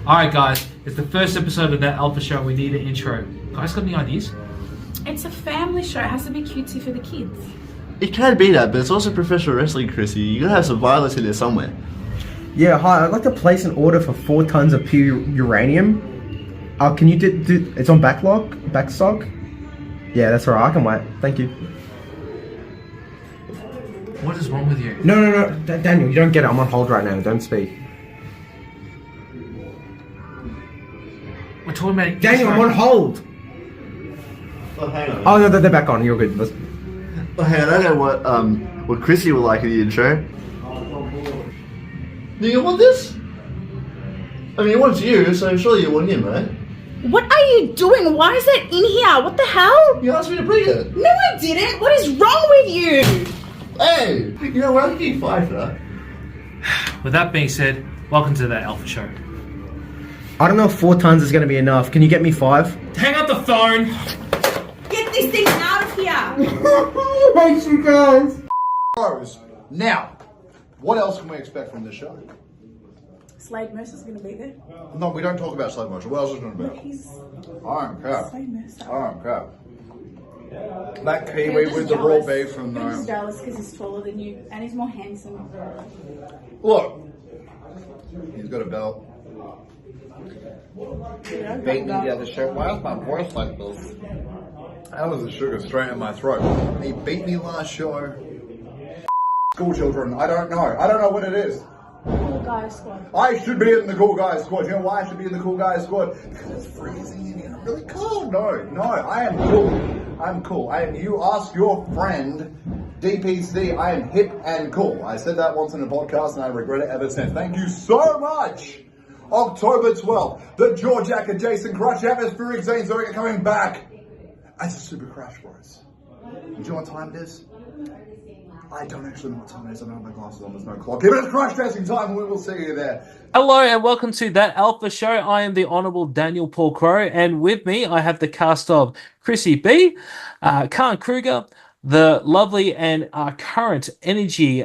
Alright guys, it's the first episode of that Alpha Show. We need an intro. Guys, got any ideas? It's a family show. It has to be cutesy for the kids. It can be that, but it's also professional wrestling, Chrissy. You gotta have some violence in there somewhere. Yeah, hi. I'd like to place an order for 4 tons of pure uranium. Can you do it's on backstock? Yeah, that's alright. I can wait. Thank you. What is wrong with you? No. Daniel, you don't get it. I'm on hold right now. Don't speak. We're talking about... Daniel, I'm on hold. Oh, hang on. Oh, no, they're back on. You're good. Oh, hang on. I know what Chrissy would like in the intro. Do you want this? I mean, it wants you, so surely you want him, right? What are you doing? Why is that in here? What the hell? You asked me to bring it. No, I didn't. What is wrong with you? Hey, you know what? I'll give you 5 for that. With that being said, welcome to that Alpha Show. I don't know if 4 tons is going to be enough. Can you get me 5? Hang up the phone! Get this thing out of here. Thanks, you guys. Now, what else can we expect from this show? Slade Mercer's going to be there. No, we don't talk about Slade Motion. What else is going to be? He's Iron Cap. Slade Mercer. Iron Cap. That Kiwi with the raw beef from I'm just jealous because he's taller than you and he's more handsome. Look, he's got a belt. Beat me the other show. Why is my voice like this? That was the sugar straight in my throat. He beat me last show. School children, I don't know. I don't know what it is. Cool guy squad. I should be in the cool guys squad. You know why I should be in the cool guys squad? Because it's freezing in here. I'm really cold. No, I am cool. I'm cool. You ask your friend, DPC, I am hip and cool. I said that once in a podcast and I regret it ever since. Thank you so much. October 12th, the George Jack and Jason Crutch Atmospheric Zane Zoe are coming back as a Super Crash Bros. Do you know what time it is? I don't actually know what time it is. I don't have my glasses on. There's no clock. Give it a crash dressing time and we will see you there. Hello and welcome to That Alpha Show. I am the Honourable Daniel-Paul Crowe, and with me I have the cast of Chrissie B, Karn Krueger, the lovely and current Energy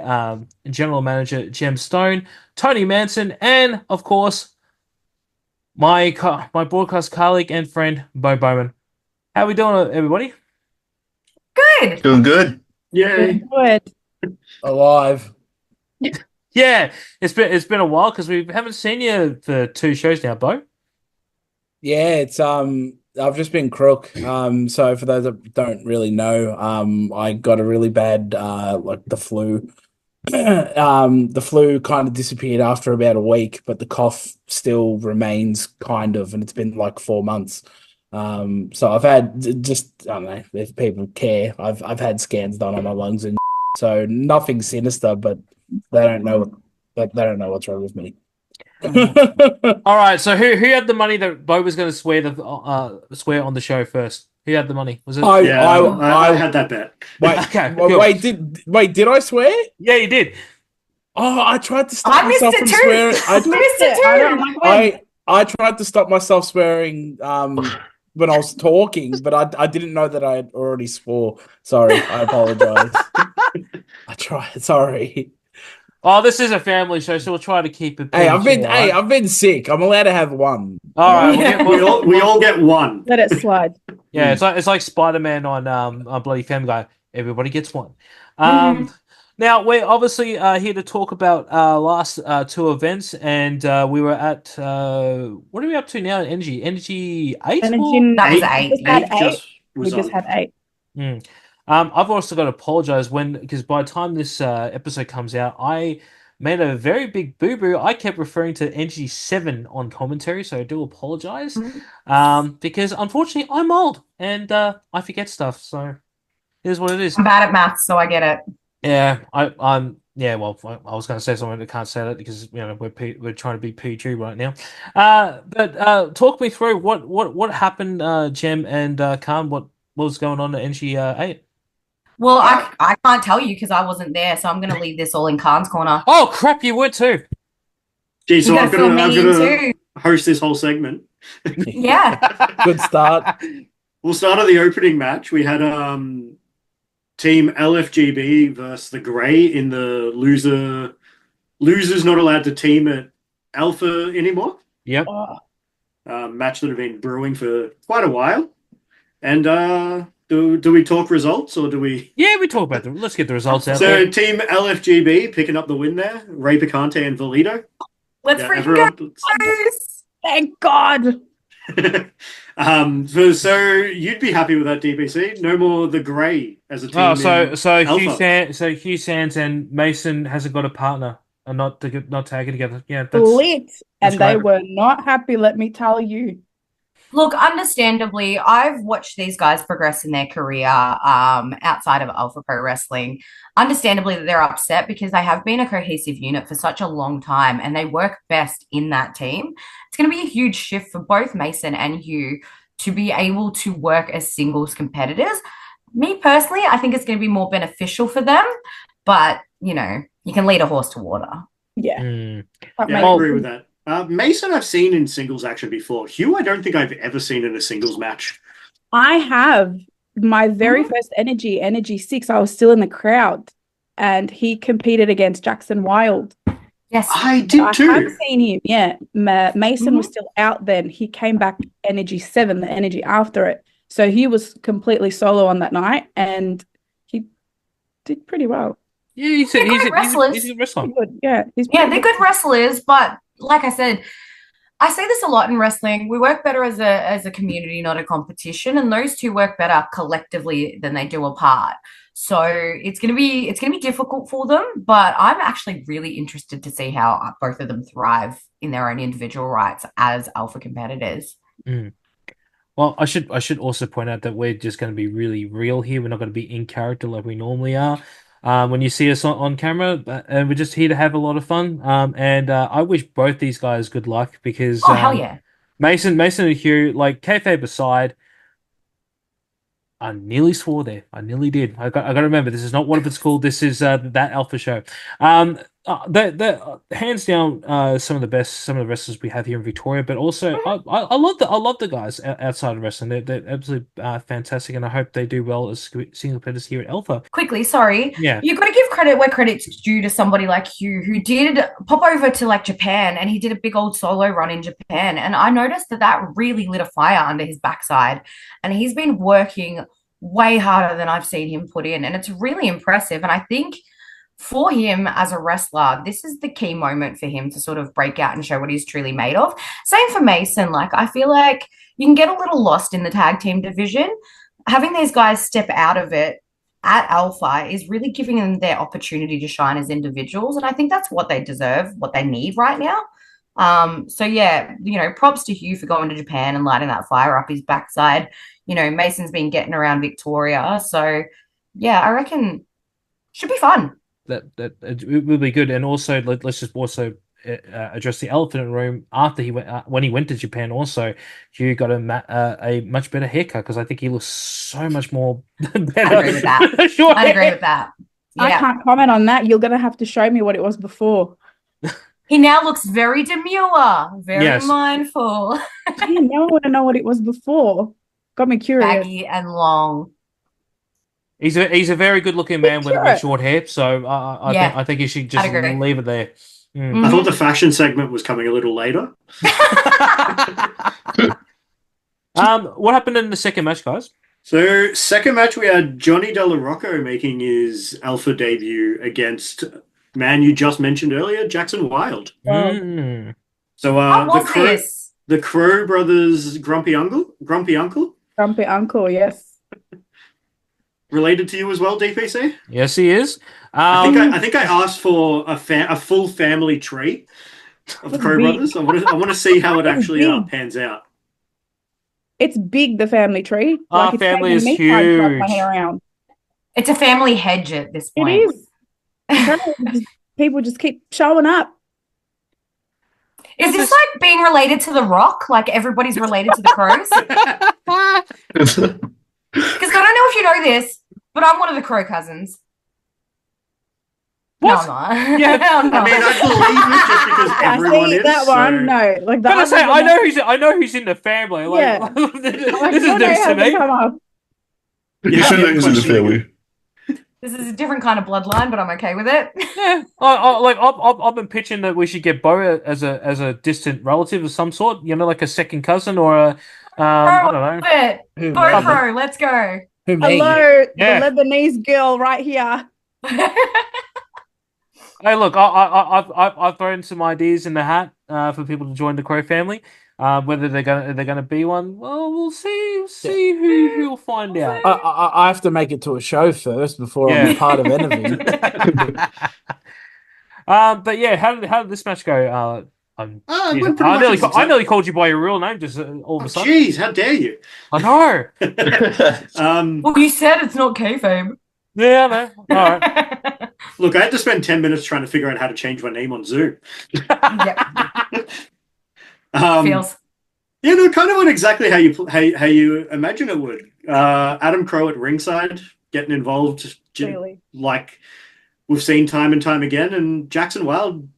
General Manager Jem Stone, Tony Manson, and of course my broadcast colleague and friend Boman. How we doing, everybody? Good. Doing good. Yay! Good. Alive. Yeah, it's been a while because we haven't seen you for 2 shows now, Bo. Yeah, it's I've just been crook. So for those that don't really know, I got a really bad like the flu. The flu kind of disappeared after about a week, but the cough still remains kind of, and it's been like 4 months. So I've had just, I don't know if people care. I've had scans done on my lungs and so nothing sinister, but they don't know what's wrong with me. All right, so who had the money that Bo was going to swear on the show first? Who had the money? Was it? I had that bet. Wait, okay. Cool. Did I swear? Yeah, you did. Oh, I tried to stop myself from swearing. I missed it too. I tried to stop myself swearing when I was talking, but I didn't know that I had already swore. Sorry, I apologize. I tried. Sorry. Oh, this is a family show, so we'll try to keep it. I've been sick. I'm allowed to have one. All right, we all get one. Let it slide. Yeah, it's like Spider-Man on Bloody Family Guy. Everybody gets one. Now we're obviously here to talk about last 2 events, and we were at what are we up to now? Energy 8. That was 8. We We just had 8. I've also got to apologize because by the time this episode comes out, I made a very big boo-boo. I kept referring to Energy 7 on commentary, so I do apologize. Because unfortunately I'm old and I forget stuff, so here's what it is. I'm bad at maths, so I get it. Yeah, I'm. Yeah, well, I was going to say something, I can't say that because we're trying to be PG right now. But talk me through what happened, Jem and Karn. What was going on at NG 8? Well, I can't tell you because I wasn't there, so I'm going to leave this all in Karn's corner. Oh crap! You were too. Geez, so I'm going to host this whole segment. Yeah. Good start. We'll start at the opening match. We had Team LFGB versus the Grey in the losers not allowed to team at Alpha anymore. Yep. Match that have been brewing for quite a while. And do we talk results or do we? Yeah, we talk about them. Let's get the results out So there. Team LFGB picking up the win there. Ray Picante and Valito. Let's freaking go. Thank God. So you'd be happy with that, DPC? No more the Grey as a team. Oh, so Alpha. Hugh Sands and Mason hasn't got a partner and not tagging together. Yeah, Lit. And they great. were not happy, let me tell you. Look, understandably, I've watched these guys progress in their career outside of Alpha Pro Wrestling. Understandably, that they're upset because they have been a cohesive unit for such a long time and they work best in that team. It's going to be a huge shift for both Mason and Hugh to be able to work as singles competitors. Me personally, I think it's going to be more beneficial for them, but, you can lead a horse to water. Yeah. I agree with that. Mason I've seen in singles action before. Hugh I don't think I've ever seen in a singles match. I have. My very first Energy 6, I was still in the crowd and he competed against Jackson Wilde. Yes. I did too. I've seen him, yeah. Mason was still out then. He came back Energy 7, the energy after it. So he was completely solo on that night and he did pretty well. Yeah, he's a good wrestler. Yeah, they're good wrestlers, but like I said, I say this a lot in wrestling. We work better as a community, not a competition, and those two work better collectively than they do apart. So it's gonna be difficult for them, but I'm actually really interested to see how both of them thrive in their own individual rights as alpha competitors. Well, I should also point out that we're just going to be really real here. We're not going to be in character like we normally are. When you see us on camera, and we're just here to have a lot of fun. And I wish both these guys good luck because hell yeah. Mason and Hugh, like kayfabe aside, I nearly swore there. I nearly did. I got to remember, this is not what it's called. This is that Alpha show. They're hands down some of the wrestlers we have here in Victoria. But also, I love the guys outside of wrestling. They're absolutely fantastic, and I hope they do well as single competitors here at Alpha. Quickly, sorry. Yeah. You've got to give credit where credit's due to somebody like Hugh, who did pop over to like Japan, and he did a big old solo run in Japan, and I noticed that really lit a fire under his backside, and he's been working way harder than I've seen him put in, and it's really impressive. And I think for him as a wrestler, this is the key moment for him to sort of break out and show what he's truly made of. Same for Mason. Like, I feel like you can get a little lost in the tag team division. Having these guys step out of it at Alpha is really giving them their opportunity to shine as individuals, and I think that's what they deserve, what they need right now. So yeah, props to Hugh for going to Japan and lighting that fire up his backside. Mason's been getting around Victoria, so yeah, I reckon should be fun. That it will be good, and also let's just also address the elephant in the room. After when he went to Japan, also Hugh got a much better haircut because I think he looks so much more better. I agree with that. Sure. I agree with that. Yeah. I can't comment on that. You're gonna have to show me what it was before. He now looks very demure, very mindful. Damn, now I want to know what it was before. Got me curious. Baggy and long. He's a very good looking man with short hair, so I think you should just leave it there. I thought the fashion segment was coming a little later. What happened in the second match, guys? So second match, we had Johnny Della Rocco making his Alpha debut against man you just mentioned earlier, Jackson Wilde. So the Crowe brothers' grumpy uncle. Grumpy uncle, yes. Related to you as well, DPC? Yes, he is. I think I asked for a full family tree of Crowe brothers. I want to see how it actually pans out. It's big, the family tree. Our family is huge. It's a family hedge at this point. It is. People just keep showing up. Is this like being related to The Rock? Like everybody's related to the Crows? Because I don't know if you know this, but I'm one of the Crowe cousins. What? No, I'm not. Yeah, I mean, I believe it just because everyone is. That one, no. Like that. Say, I know who's in the family. Like, this is news to me. You should know who's in the family. This is a different kind of bloodline, but I'm okay with it. Yeah, I've been pitching that we should get Bo as a distant relative of some sort. You know, like a second cousin or a I don't know. It. Bo Crowe, let's go. Hello, Yeah. the Lebanese girl right here. Hey, look, I've thrown some ideas in the hat for people to join the Crow family. Whether they're gonna be one, well, we'll see who'll find out. I have to make it to a show first before I'm a part of anything. But yeah, how did this match go? I nearly called you by your real name just all of a sudden. Jeez, how dare you? I know. Well, you said it's not kayfabe. Yeah, I know. All right. Look, I had to spend 10 minutes trying to figure out how to change my name on Zoom. Feels. Yeah, no, kind of on exactly how you imagine it would. Adam Crowe at ringside getting involved, Really? like we've seen time and time again, and Jackson Wilde,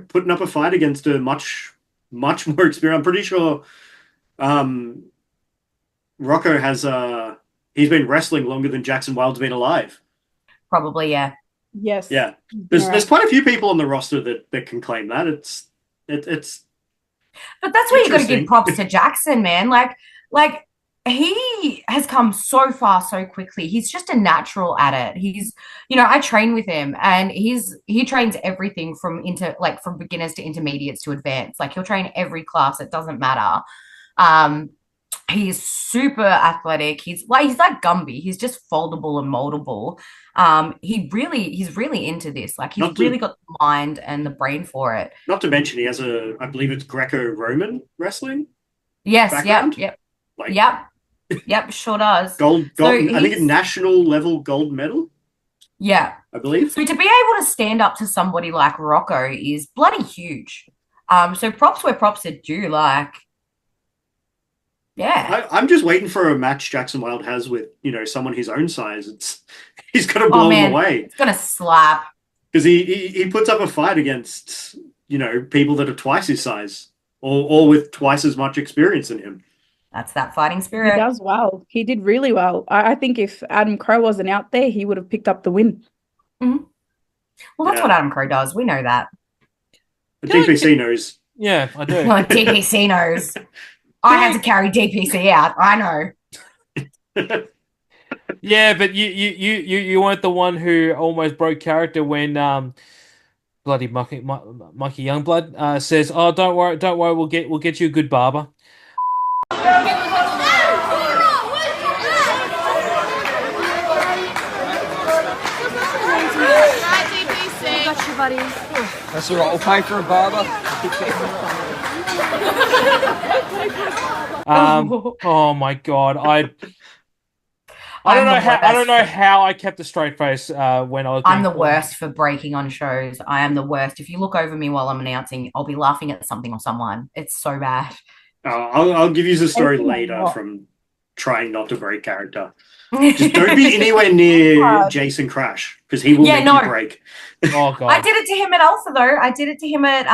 putting up a fight against a much more experienced. I'm pretty sure Rocco has he's been wrestling longer than Jackson Wilde's been alive. Probably, yeah. Yes. Yeah. There's quite a few people on the roster that can claim that. It's But that's where you got to give props to Jackson, man. Like he has come so far so quickly. He's just a natural at it. He's, I train with him, and he trains everything from beginners to intermediates to advanced. Like he'll train every class. It doesn't matter. He's super athletic. He's like Gumby. He's just foldable and moldable. He's really into this. Like he's really got the mind and the brain for it. Not to mention he has I believe it's Greco-Roman wrestling. Yes. Background. Yep. Sure does. Gold. I think a national level gold medal. Yeah, I believe. So to be able to stand up to somebody like Rocco is bloody huge. So props where props are due. Like. Yeah, I'm just waiting for a match Jackson Wilde has with someone his own size. He's gonna blow him away. It's gonna slap because he puts up a fight against people that are twice his size or with twice as much experience than him. That's that fighting spirit. He does well. He did really well. I think if Adam Crowe wasn't out there, he would have picked up the win. Mm-hmm. Well, that's what Adam Crowe does. We know that. But DPC knows. Yeah, I do. Well, DPC knows. I had to carry DPC out. I know. Yeah, but you weren't the one who almost broke character when bloody Monkey Youngblood says, "Oh, don't worry, we'll get you a good barber." That's all right. I'll pay for a barber. Oh my God, I don't know how I kept a straight face when I was. I'm the worst for breaking on shows. I am the worst. If you look over me while I'm announcing, I'll be laughing at something or someone. It's so bad. I'll give you the story later from trying not to break character. Just don't be anywhere near Jason Crash because he will make you break. Oh God! I did it to him at Alpha though. I did it to him at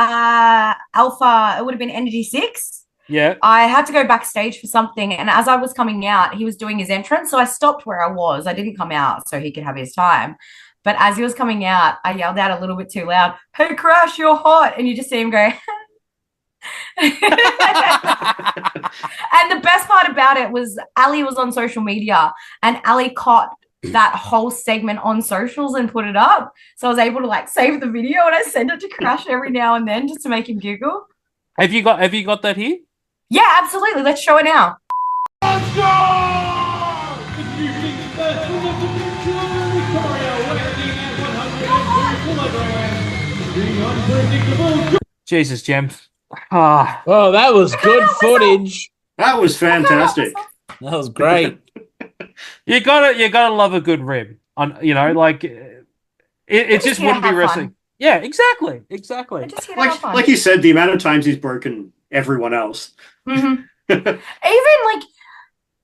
Alpha. It would have been Energy 6. Yeah. I had to go backstage for something, and as I was coming out, he was doing his entrance, so I stopped where I was. I didn't come out so he could have his time. But as he was coming out, I yelled out a little bit too loud, "Hey, Crash, you're hot!" And you just see him go. And the best part about it was Ali was on social media, and Ali caught that whole segment on socials and put it up. So I was able to save the video, and I send it to Crash every now and then just to make him giggle. Have you got that here? Yeah, absolutely. Let's show it now. Let's go! Introducing first from the Victoria, weighing at 100 kilograms. Jesus, Jem. Oh, that was good footage. That was fantastic. That was great. You gotta love a good rib. It just wouldn't be wrestling. Fun. Yeah, exactly. Like you said, the amount of times he's broken everyone else. Mm-hmm. Even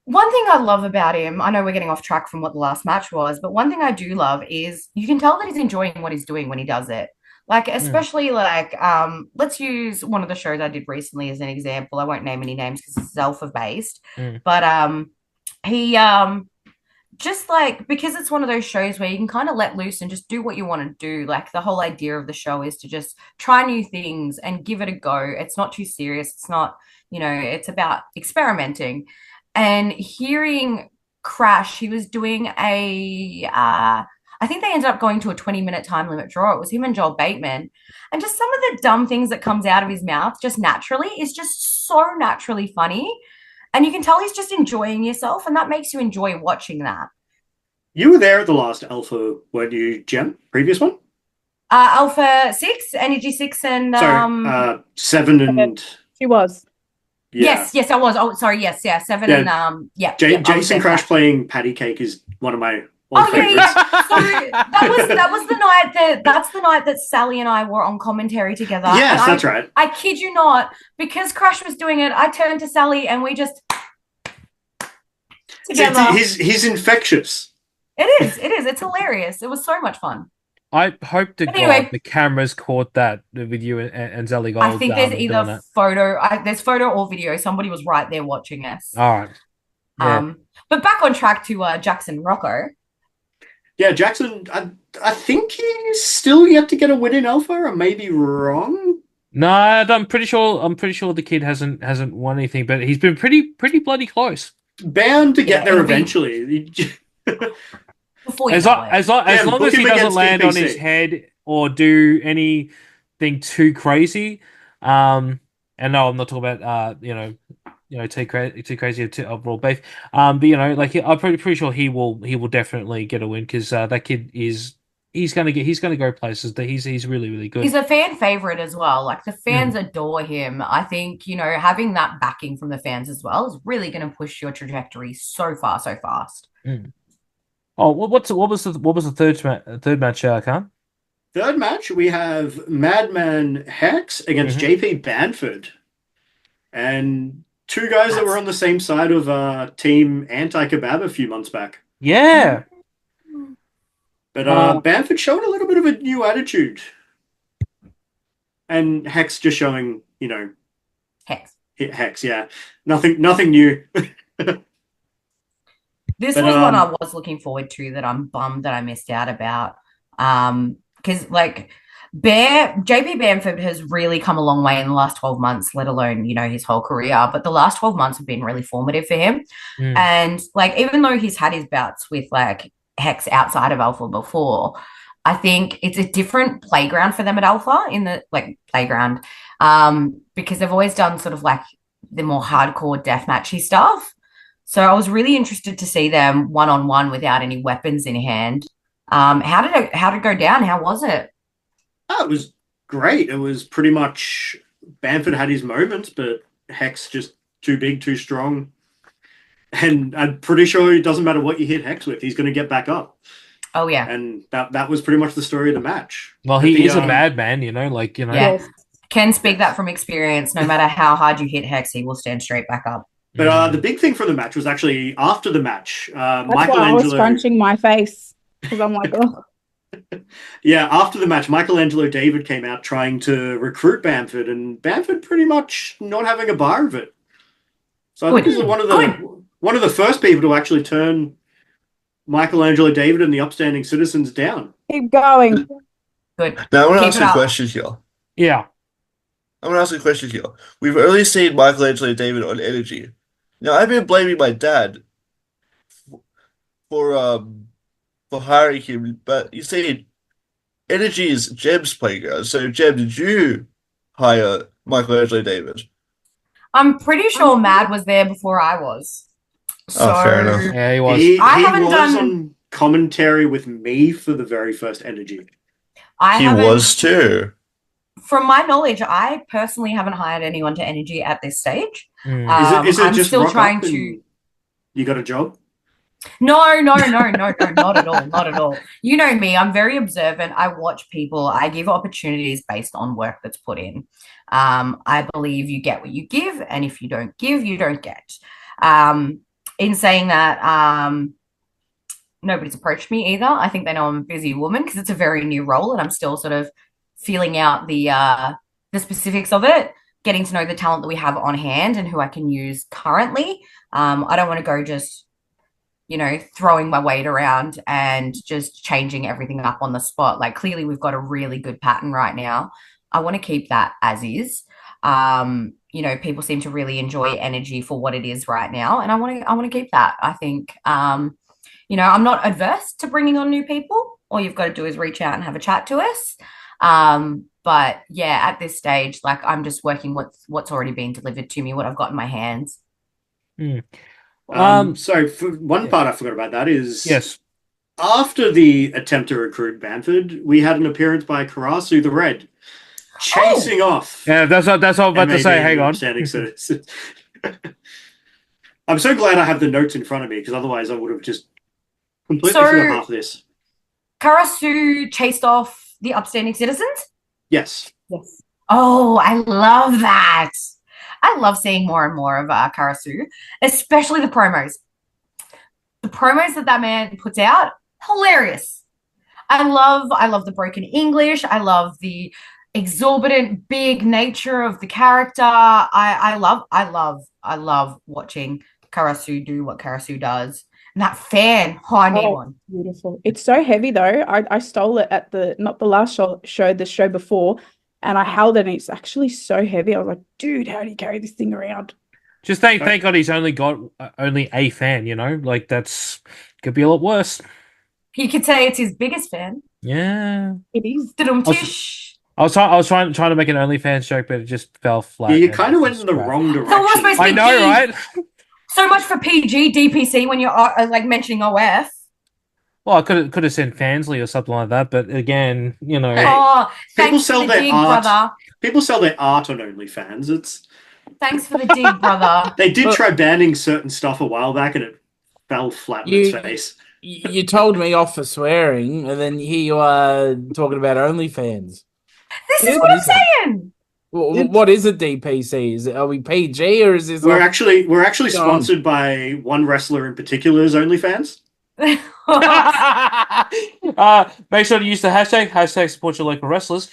one thing I love about him, I know we're getting off track from what the last match was, but one thing I do love is you can tell that he's enjoying what he's doing when he does it. Especially let's use one of the shows I did recently as an example. I won't name any names because it's alpha based, but he just like, because it's one of those shows where you can kind of let loose and just do what you want to do. Like the whole idea of the show is to just try new things and give it a go. It's not too serious. It's not, it's about experimenting. And hearing Crash, he was doing I think they ended up going to a 20-minute time limit draw. It was him and Joel Bateman. And just some of the dumb things that comes out of his mouth just naturally is just so naturally funny. And you can tell he's just enjoying yourself, and that makes you enjoy watching that. You were there at the last Alpha, weren't you, Jem? Previous one? Alpha 6, Energy 6, and... Sorry, 7 and... She was. Yeah. Yes, I was. Oh, sorry, yes, 7 and... Jason Crash playing Patty Cake is one of my... Yeah. So that was the night that's the night that Sally and I were on commentary together. Yes, that's right. I kid you not, because Crash was doing it, I turned to Sally and we just together. He's infectious. It is. It's hilarious. It was so much fun. I hope to God the cameras caught that with you and Zelly Gold. I think there's either there's photo or video. Somebody was right there watching us. All right. Yeah. But back on track to Jackson Rocco. Yeah, Jackson, I think he's still yet to get a win in Alpha. I may be wrong. No, I'm pretty sure the kid hasn't won anything, but he's been pretty bloody close. Bound to get there eventually. As long as he doesn't land on his head or do anything too crazy. And no, I'm not talking about too crazy of raw beef. But I'm pretty sure he will definitely get a win because that kid he's gonna go places. That he's really, really good. He's a fan favorite as well. Like the fans adore him. I think having that backing from the fans as well is really going to push your trajectory so far, so fast. Oh, what was the third match, Karn? Third match, we have Madman Hex against JP Banford, and two guys that were on the same side of Team Anti-Kebab a few months back. Yeah. But Banford showed a little bit of a new attitude. And Hex just showing, Hex, yeah. Nothing new. This was one I was looking forward to that I'm bummed that I missed out about. Because JP Banford has really come a long way in the last 12 months, let alone, his whole career. But the last 12 months have been really formative for him. And even though he's had his bouts with Hex outside of Alpha before, I think it's a different playground for them at Alpha in the playground. Because they've always done sort of the more hardcore deathmatchy stuff. So I was really interested to see them one-on-one without any weapons in hand. How did it go down? How was it? Oh, it was great. It was pretty much Banford had his moments, but Hex just too big, too strong. And I'm pretty sure it doesn't matter what you hit Hex with, he's going to get back up. Oh, yeah. And that was pretty much the story of the match. Well, he is a madman, Yeah. Can speak that from experience. No matter how hard you hit Hex, he will stand straight back up. But the big thing from the match was actually after the match. That's why I was scrunching my face because I'm like, oh. Yeah, after the match, Michelangelo David came out trying to recruit Banford, and Banford pretty much not having a bar of it. So I think he's one of the first people to actually turn Michelangelo David and the upstanding citizens down. Keep going. Good. Now I want to ask a question here. Yeah. I want to ask a question here. We've only seen Michelangelo David on Energy. Now, I've been blaming my dad for hiring him, but you see, Energy is Jem's playground. So, Jem, did you hire Michelangelo David? I'm pretty sure Mad was there before I was. So fair enough. Yeah, he was. He was on commentary with me for the very first Energy. He was too. From my knowledge, I personally haven't hired anyone to Energy at this stage. Is it I'm just still trying to. You got a job? No, not at all, not at all. You know me, I'm very observant. I watch people. I give opportunities based on work that's put in. I believe you get what you give, and if you don't give, you don't get. In saying that, nobody's approached me either. I think they know I'm a busy woman because it's a very new role, and I'm still sort of feeling out the specifics of it, getting to know the talent that we have on hand and who I can use currently. I don't want to go just throwing my weight around and just changing everything up on the spot. Like, clearly we've got a really good pattern right now. I want to keep that as is. People seem to really enjoy energy for what it is right now, and I want to keep that. I think, I'm not adverse to bringing on new people. All you've got to do is reach out and have a chat to us. But yeah, at this stage, like, I'm just working with what's already been delivered to me, what I've got in my hands. So for one part I forgot about that is yes. After the attempt to recruit Bamford, we had an appearance by Karasu the Red, chasing off. Yeah, that's what I was about to say. Hang on. I'm so glad I have the notes in front of me, because otherwise I would have just completely forgot half this. Karasu chased off the upstanding citizens? Yes. Yes. Oh, I love that. I love seeing more and more of Karasu, especially the promos. The promos that man puts out, hilarious. I love the broken English. I love the exorbitant big nature of the character. I love watching Karasu do what Karasu does. And that fan, I need one. Beautiful. It's so heavy though. I stole it at not the last show, the show before, and I held it, and it's actually so heavy. I was like, dude, how do you carry this thing around? Just thank God he's only got only a fan, like that's could be a lot worse. You could say it's his biggest fan. Yeah. It is. I was trying to make an OnlyFans joke, but it just fell flat. Yeah, you kind of went in the wrong direction. I know, right? So much for PG DPC when you're like mentioning OF. Well, I could have said Fansly or something like that, but again, Oh, people sell their art. Brother. People sell their art on OnlyFans. Thanks for the dig, brother. They did try banning certain stuff a while back, and it fell flat in its face. You told me off for swearing, and then here you are talking about OnlyFans. This is what I'm saying. What is a DPC? Are we PG, or is this? We're actually sponsored by one wrestler in particular's OnlyFans. Make sure to use the hashtag support your local wrestlers.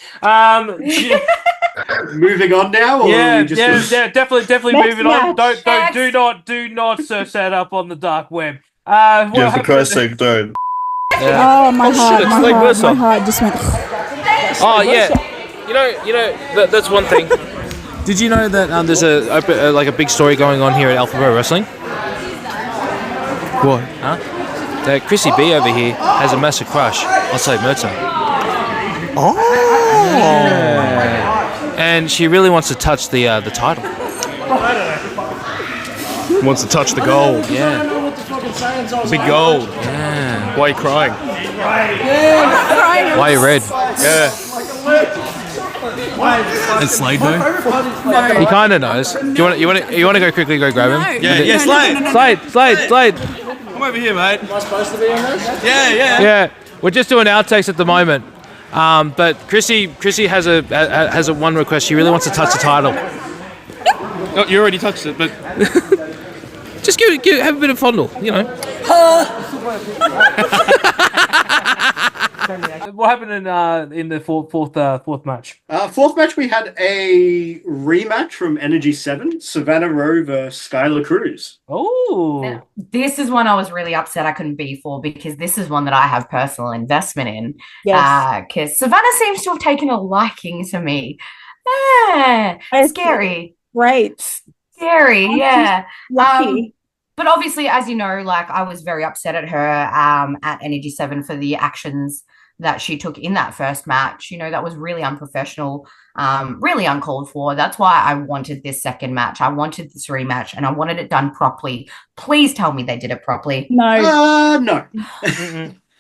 Moving on now. Or Definitely moving on. Do not search that up on the dark web. For Christ's sake, don't. Oh, my heart just went. Oh yeah. You know that's one thing. Did you know that there's a big story going on here at Alpha Pro Wrestling? What? Huh? That Chrissie B over here has a massive crush on Slade Mertz. Oh. Yeah. And she really wants to touch the title. Wants to touch the gold. Yeah. Big gold. Yeah. Why are you crying? Why are you red? Yeah. Is Slade though? No. He kind of knows. Do you want to go quickly? Go grab him. Yeah, Slade. Slade. I'm over here, mate. Am I supposed to be in this? Yeah. Yeah. We're just doing outtakes at the moment. But Chrissie has a one request. She really wants to touch the title. Oh, you already touched it, but just have a bit of fondle, What happened in the fourth match? Fourth match, we had a rematch from Energy 7, Savannah Rowe versus Skylar Cruz. Oh, this is one I was really upset I couldn't be for, because this is one that I have personal investment in. Yes. Because Savannah seems to have taken a liking to me. Scary. Right. Scary, yeah. Lucky. But obviously, as you know, like, I was very upset at her at Energy 7 for the actions that she took in that first match. That was really unprofessional, really uncalled for. That's why I wanted this second match. I wanted this rematch, and I wanted it done properly. Please tell me they did it properly. No. No.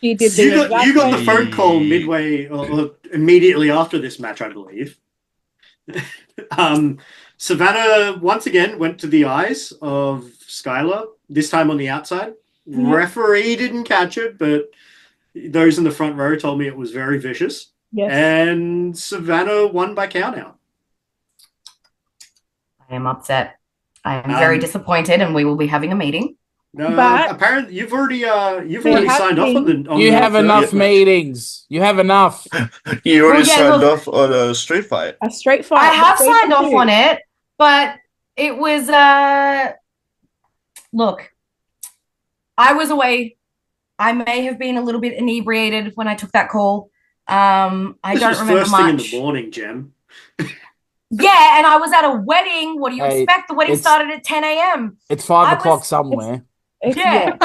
You did. You got the phone call midway or immediately after this match, I believe. Savannah once again went to the eyes of Skylar, this time on the outside. Yeah. Referee didn't catch it, but those in the front row told me it was very vicious. Yes. And Savannah won by countout. I am upset. I am very disappointed, and we will be having a meeting. No, But- apparently you've already signed off on the. You have enough meetings. You have enough. You already signed look- off on a street fight. A straight fight. I have signed off on it, but it was look, I was away. I may have been a little bit inebriated when I took that call. I This don't was remember first much. thing in the morning, Jem. Yeah, and I was at a wedding. What do you expect? The wedding started at 10 a.m. It's 5 o'clock somewhere. Yeah.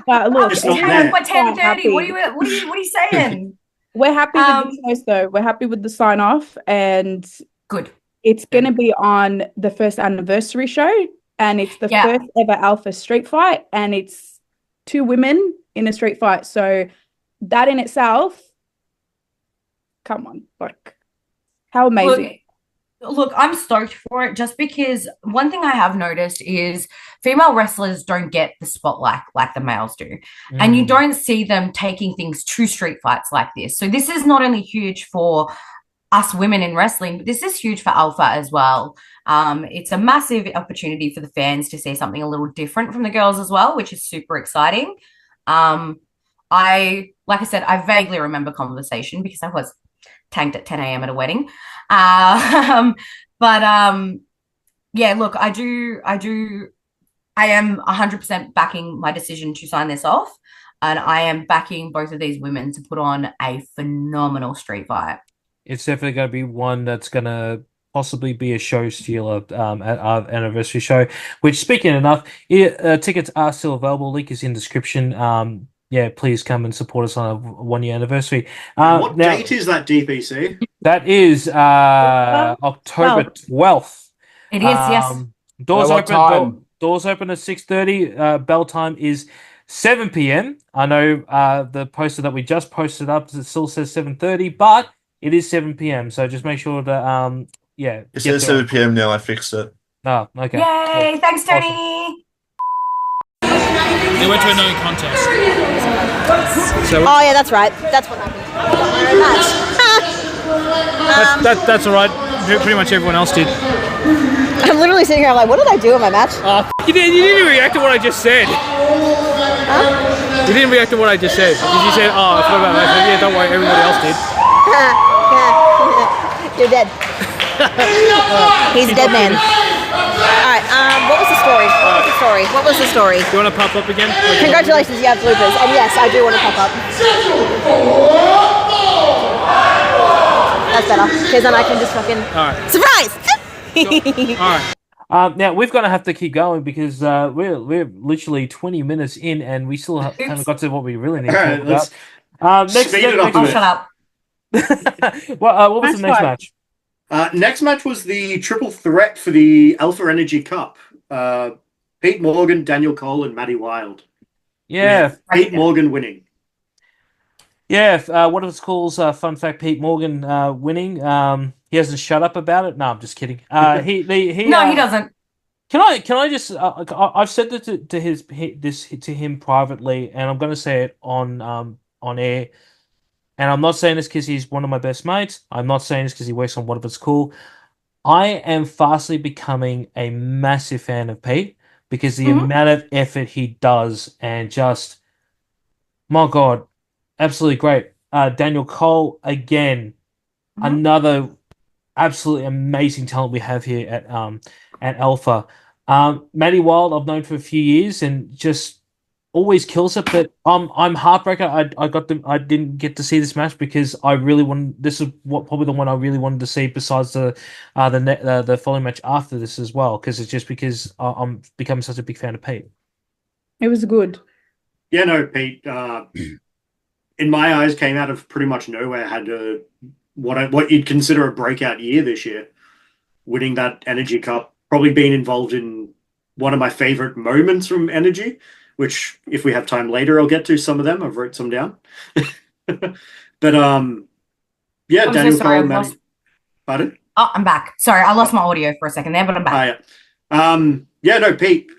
But look, Just not Everyone's there. by 10:30. What are you saying? we're happy with the choice though. We're happy with the sign off, and Good. it's going to be on the first anniversary show, and it's the first ever alpha street fight, and it's 2 women in a street fight. So that in itself, come on, like how amazing. Look, I'm stoked for it just because one thing I have noticed is female wrestlers don't get the spotlight like the males do. And you don't see them taking things to street fights like this. So this is not only huge for us women in wrestling, but this is huge for Alpha as well. It's a massive opportunity for the fans to see something a little different from the girls as well, which is super exciting. Like I said, I vaguely remember conversation because I was tanked at 10 a.m. at a wedding. Yeah, look, I am 100% backing my decision to sign this off, and I am backing both of these women to put on a phenomenal street fight. It's definitely going to be one that's going to possibly be a show stealer at our anniversary show, which, speaking enough, tickets are still available. Link is in description. Yeah, please come and support us on a 1-year anniversary. What date is that, DPC? That is October 12th. It is, yes. Doors open. Doors open at 6:30. Bell time is 7 p.m. I know the poster that we just posted up still says 7:30, but it is 7 p.m. So just make sure that It says 7 p.m. now. I fixed it. Oh, okay. Yay! Cool. Thanks, Tony. Awesome. They went to a no contest. Oh yeah, that's right. That's what happened. That's all right. Pretty much everyone else did. I'm literally sitting here. I'm like, what did I do in my match? You didn't react to what I just said. Huh? You didn't react to what I just said. You said, "Oh, I forgot about that." Yeah, don't worry. Everybody else did. You're dead. He's a dead man. Alright, what was the story? What was the story? You want to pop up again? Congratulations, you have bloopers. And yes, I do want to pop up. That's better. Because then I can just fucking... Alright. Surprise! Alright. Now we're going to have to keep going because we're literally 20 minutes in and we still haven't got to what we really need to talk about. Shut up. What was the next match? Next match was the triple threat for the Alpha Energy Cup. Pete Morgan, Daniel Cole, and Matty Wild. Yeah. Pete Morgan winning. Yeah, one of his calls, fun fact, Pete Morgan winning. He hasn't shut up about it. No, I'm just kidding. He doesn't. Can I just? I've said that to him privately, and I'm going to say it on air. And I'm not saying this because he's one of my best mates. I'm not saying this because he works on What If It's Cool. I am fastly becoming a massive fan of Pete because the amount of effort he does and just, my God, absolutely great. Daniel Cole, again, another absolutely amazing talent we have here at Alpha. Matty Wild, I've known for a few years and just always kills it, but I'm heartbroken. I didn't get to see this match because I really wanted. This is probably the one I really wanted to see. Besides the following match after this as well, because it's just because I'm becoming such a big fan of Pete. It was good. Yeah, no, Pete. In my eyes, came out of pretty much nowhere. Had what you'd consider a breakout year this year, winning that Energy Cup. Probably being involved in one of my favorite moments from Energy. Which, if we have time later, I'll get to some of them. I've wrote some down. But, yeah, Daniel Cole, Matty... Pardon? Oh, I'm back. Sorry, I lost my audio for a second there, but I'm back. Yeah, no, Pete,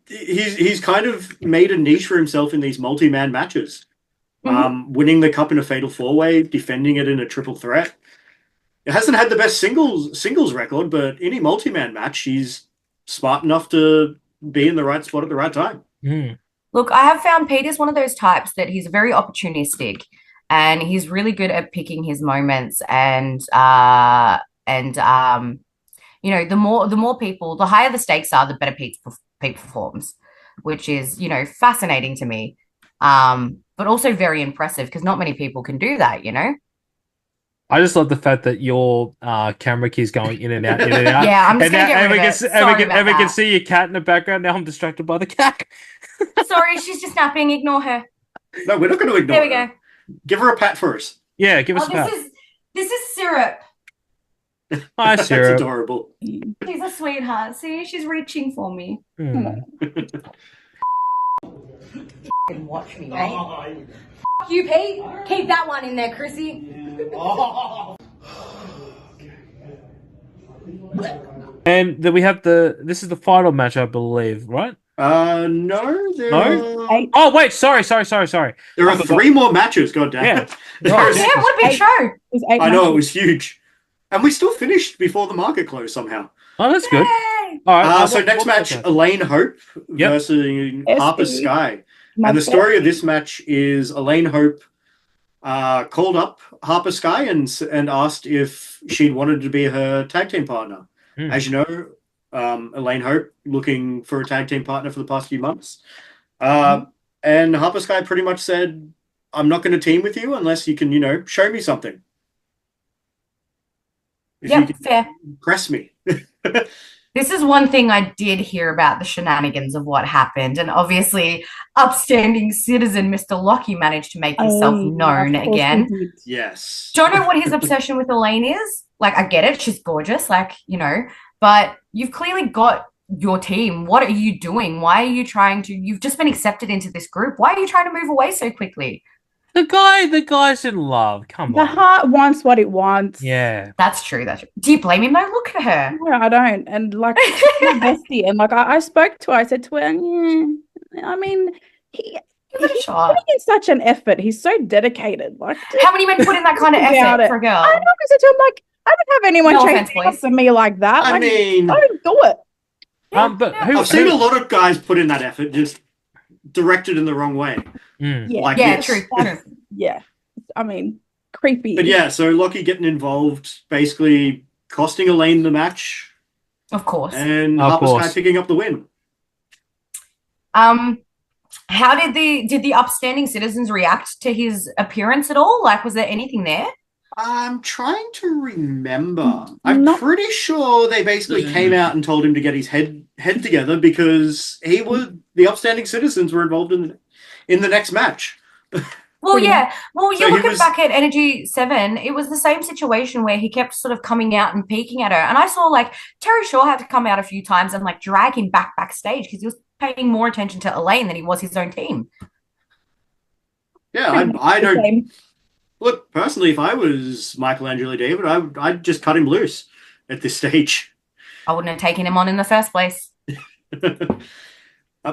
he's kind of made a niche for himself in these multi-man matches. Winning the cup in a fatal four-way, defending it in a triple threat. It hasn't had the best singles record, but any multi-man match, he's smart enough to be in the right spot at the right time. Look, I have found Pete is one of those types that he's very opportunistic and he's really good at picking his moments and the more people, the higher the stakes are, the better Pete performs. which is, you know, fascinating to me. But also very impressive because not many people can do that, you know? I just love the fact that your camera keeps going in and out, in and out. Yeah, I'm just and gonna get rid of it. Sorry about we can that. see your cat in the background. Now I'm distracted by the cat. Sorry, she's just napping. Ignore her. No, we're not going to ignore There we her. go. Give her a pat first. Yeah, give us a pat. This is Syrup. Hi, Syrup. That's adorable. She's a sweetheart. See, she's reaching for me. Watch me, mate. Fuck you, Pete. Keep that one in there, Chrissy. And then we have this is the final match, I believe, right? No. No? Oh, wait, sorry. There are 3 more matches, goddamn. Yeah. Yeah, what a big show. I know, it was huge. And we still finished before the market closed somehow. Oh, that's good. Yay! All right. So next match, Elaine Hope versus Harper Sky. And the story of this match is Elaine Hope called up Harper Sky and asked if she'd wanted to be her tag team partner. As you know, Elaine Hope looking for a tag team partner for the past few months. And Harper Sky pretty much said, I'm not going to team with you unless you can, you know, show me something. Yeah, fair. Press me. This is one thing I did hear about the shenanigans of what happened. And obviously, upstanding citizen Mr. Lockie managed to make himself known again. Yes. Don't know what his obsession with Elaine is. Like, I get it. She's gorgeous, like, you know, but you've clearly got your team. What are you doing? Why are you trying to, you've just been accepted into this group. Why are you trying to move away so quickly? The guy's in love. Come The on. heart wants what it wants. Yeah. That's true. Do you blame him though? Look at her. No, I don't. And like, she's my bestie. And like, I spoke to her. I said to her, I mean, he's putting in such an effort. He's so dedicated. Like, how many men put in that kind of effort for a girl? I know, because I'm like, I don't have anyone chasing after me like that. I mean, I don't do it. But I've seen a lot of guys put in that effort, just directed in the wrong way. Yeah, Like yeah, this. true. Yeah, I mean, creepy. But yeah, so Lockie getting involved, basically costing Elaine the match. Of course. And Of Harper course. Sky picking up the win. How did the upstanding citizens react to his appearance at all? Like, was there anything there? I'm trying to remember. I'm pretty sure they basically came out and told him to get his head together because the upstanding citizens were involved in the next match. Well, yeah. Well, So you're he looking was- back at Energy 7, it was the same situation where he kept sort of coming out and peeking at her. And I saw, like, Terry Shaw had to come out a few times and, like, drag him backstage because he was paying more attention to Elaine than he was his own team. Yeah, I don't... Look, personally, if I was Michelangelo David, I'd just cut him loose at this stage. I wouldn't have taken him on in the first place. But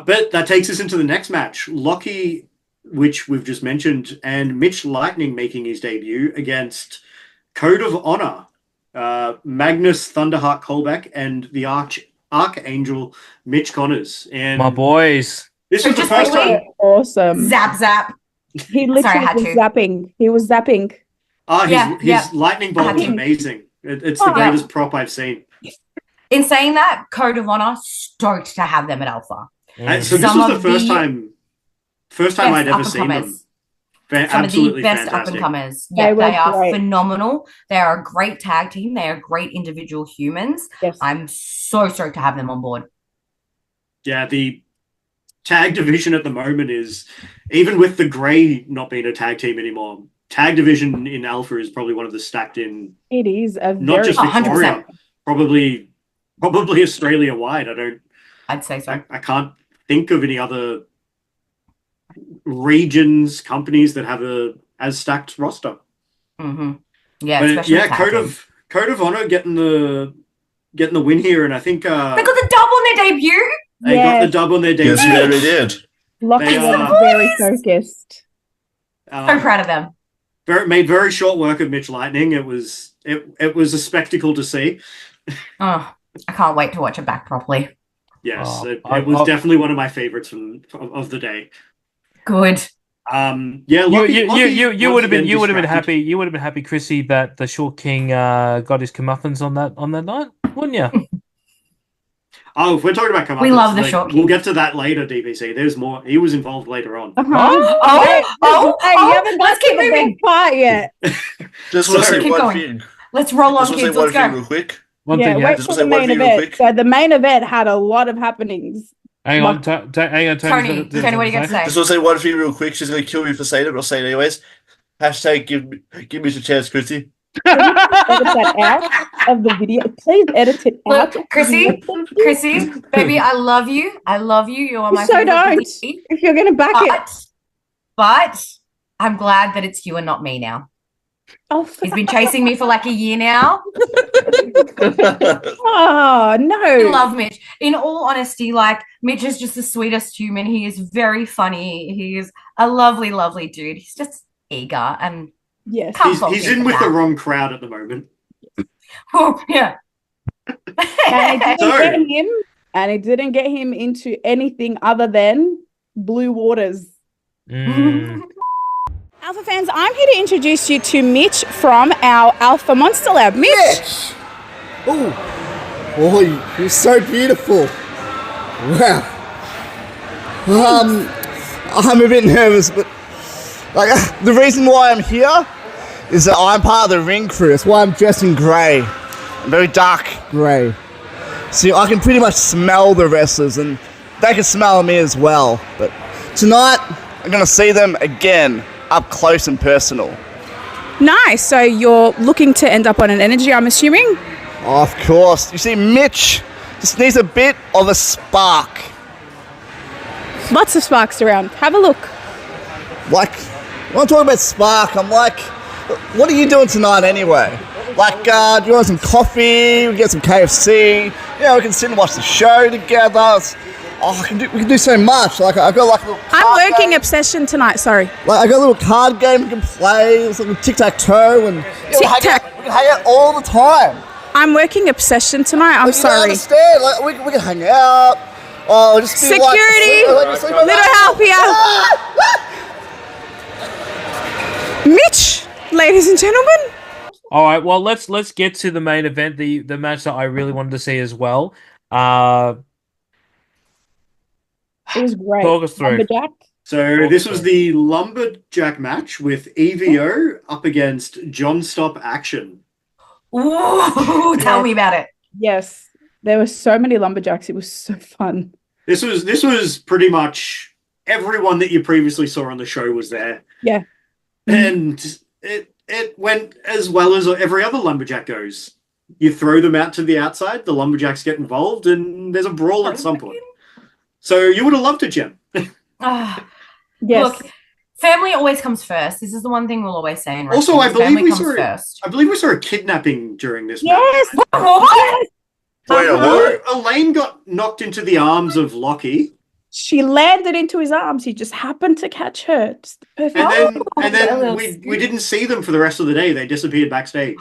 that takes us into the next match. Lockie, which we've just mentioned, and Mitch Lightning making his debut against Code of Honor, Magnus Thunderheart Colbeck, and the Archangel Mitch Connors. And My boys. This was the first time. Awesome. Zap. He literally was zapping. He was zapping. His lightning bolt was amazing. It's the greatest prop I've seen. In saying that, Code of Honor, stoked to have them at Alpha. And so this was the first time I'd ever seen them. Some Absolutely of the best fantastic. up-and-comers. They Yeah, were they are great. phenomenal. They are a great tag team. They are great individual humans. Yes. I'm so stoked to have them on board. Yeah, the tag division at the moment is, even with the Grey not being a tag team anymore, tag division in Alpha is probably one of the stacked in, It is a not very just Victoria, probably Australia wide. I'd say so. I can't think of any other regions, companies that have as stacked roster. Mm-hmm. Yeah, But especially yeah, tag teams. Code of Honor getting the win here, and I think They got the dub on their debut. they got the dub on their debut. Yes, they did. Lockie They, was very focused. So proud of them. Made very short work of Mitch Lightning. It was a spectacle to see. Oh, I can't wait to watch it back properly. Yes, it was definitely one of my favorites of the day. Good. Yeah, You would have been distracted. happy. You would have been happy, Chrissy, that the Short King got his comeuppance on that night, wouldn't you? Oh, if we're talking about We love the short we'll get to that later, DPC. There's more. He was involved later on. Let's keep moving. Part yet. Just want to say Keep one going. thing. Let's roll on, Just want to kids. say one Let's thing go. real quick. Wait for the main event. So the main event had a lot of happenings. Hang on, hang on, Tony, what are you going to say? Just want to say one thing real quick. She's going to kill me for saying it, but I'll say it anyways. Hashtag give me the chance, Chrissy. Edit that out of the video. Please edit it out. Look, Chrissy, baby, I love you. I love you. You are my So favorite don't. baby. If you're going to back it. But I'm glad that it's you and not me now. Oh, he's been chasing me for like a year now. Oh, no. I love Mitch. In all honesty, like, Mitch is just the sweetest human. He is very funny. He is a lovely, lovely dude. He's just eager and yes, he's in with the wrong crowd at the moment. Oh, yeah. And it didn't get him into anything other than blue waters. Alpha fans, I'm here to introduce you to Mitch from our Alpha Monster Lab. Mitch! Oh, you're so beautiful. Wow. I'm a bit nervous, but like the reason why I'm here is that I'm part of the ring crew. That's why I'm dressed in grey, very dark grey. So I can pretty much smell the wrestlers, and they can smell me as well. But tonight, I'm gonna see them again, up close and personal. Nice. So you're looking to end up on an energy, I'm assuming? Of course. You see, Mitch just needs a bit of a spark. Lots of sparks around. Have a look. Like, when I'm talking about spark, I'm like, what are you doing tonight anyway? Like, do you want some coffee? We can get some KFC. We can sit and watch the show together. We can do so much. Like, I've got like a little I'm working Obsession tonight, sorry. Like, I got a little card game we can play. It's like a tic-tac-toe, and we can hang out all the time. I'm working Obsession tonight. I'm sorry. You don't understand. Like, we can hang out. Oh, just be security. Little help here. Mitch, ladies and gentlemen. All right. Well, let's get to the main event. The match that I really wanted to see as well. It was great. Talk us through. Lumberjack. So this was the Lumberjack match with EVO up against John Stop Action. Ooh, tell me about it. Yes, there were so many lumberjacks. It was so fun. This was pretty much everyone that you previously saw on the show was there. Yeah, and it went as well as every other lumberjack goes. You throw them out to the outside, the lumberjacks get involved, and there's a brawl at some point. So you would have loved it, Jem. Yes. Look, family always comes first. This is the one thing we'll always say in wrestling. Also, I believe first. I believe we saw a kidnapping during this yes. match. What? Wait, Elaine got knocked into the arms of Lockie. She landed into his arms. He just happened to catch her. Just perfect. And then we didn't see them for the rest of the day. They disappeared backstage.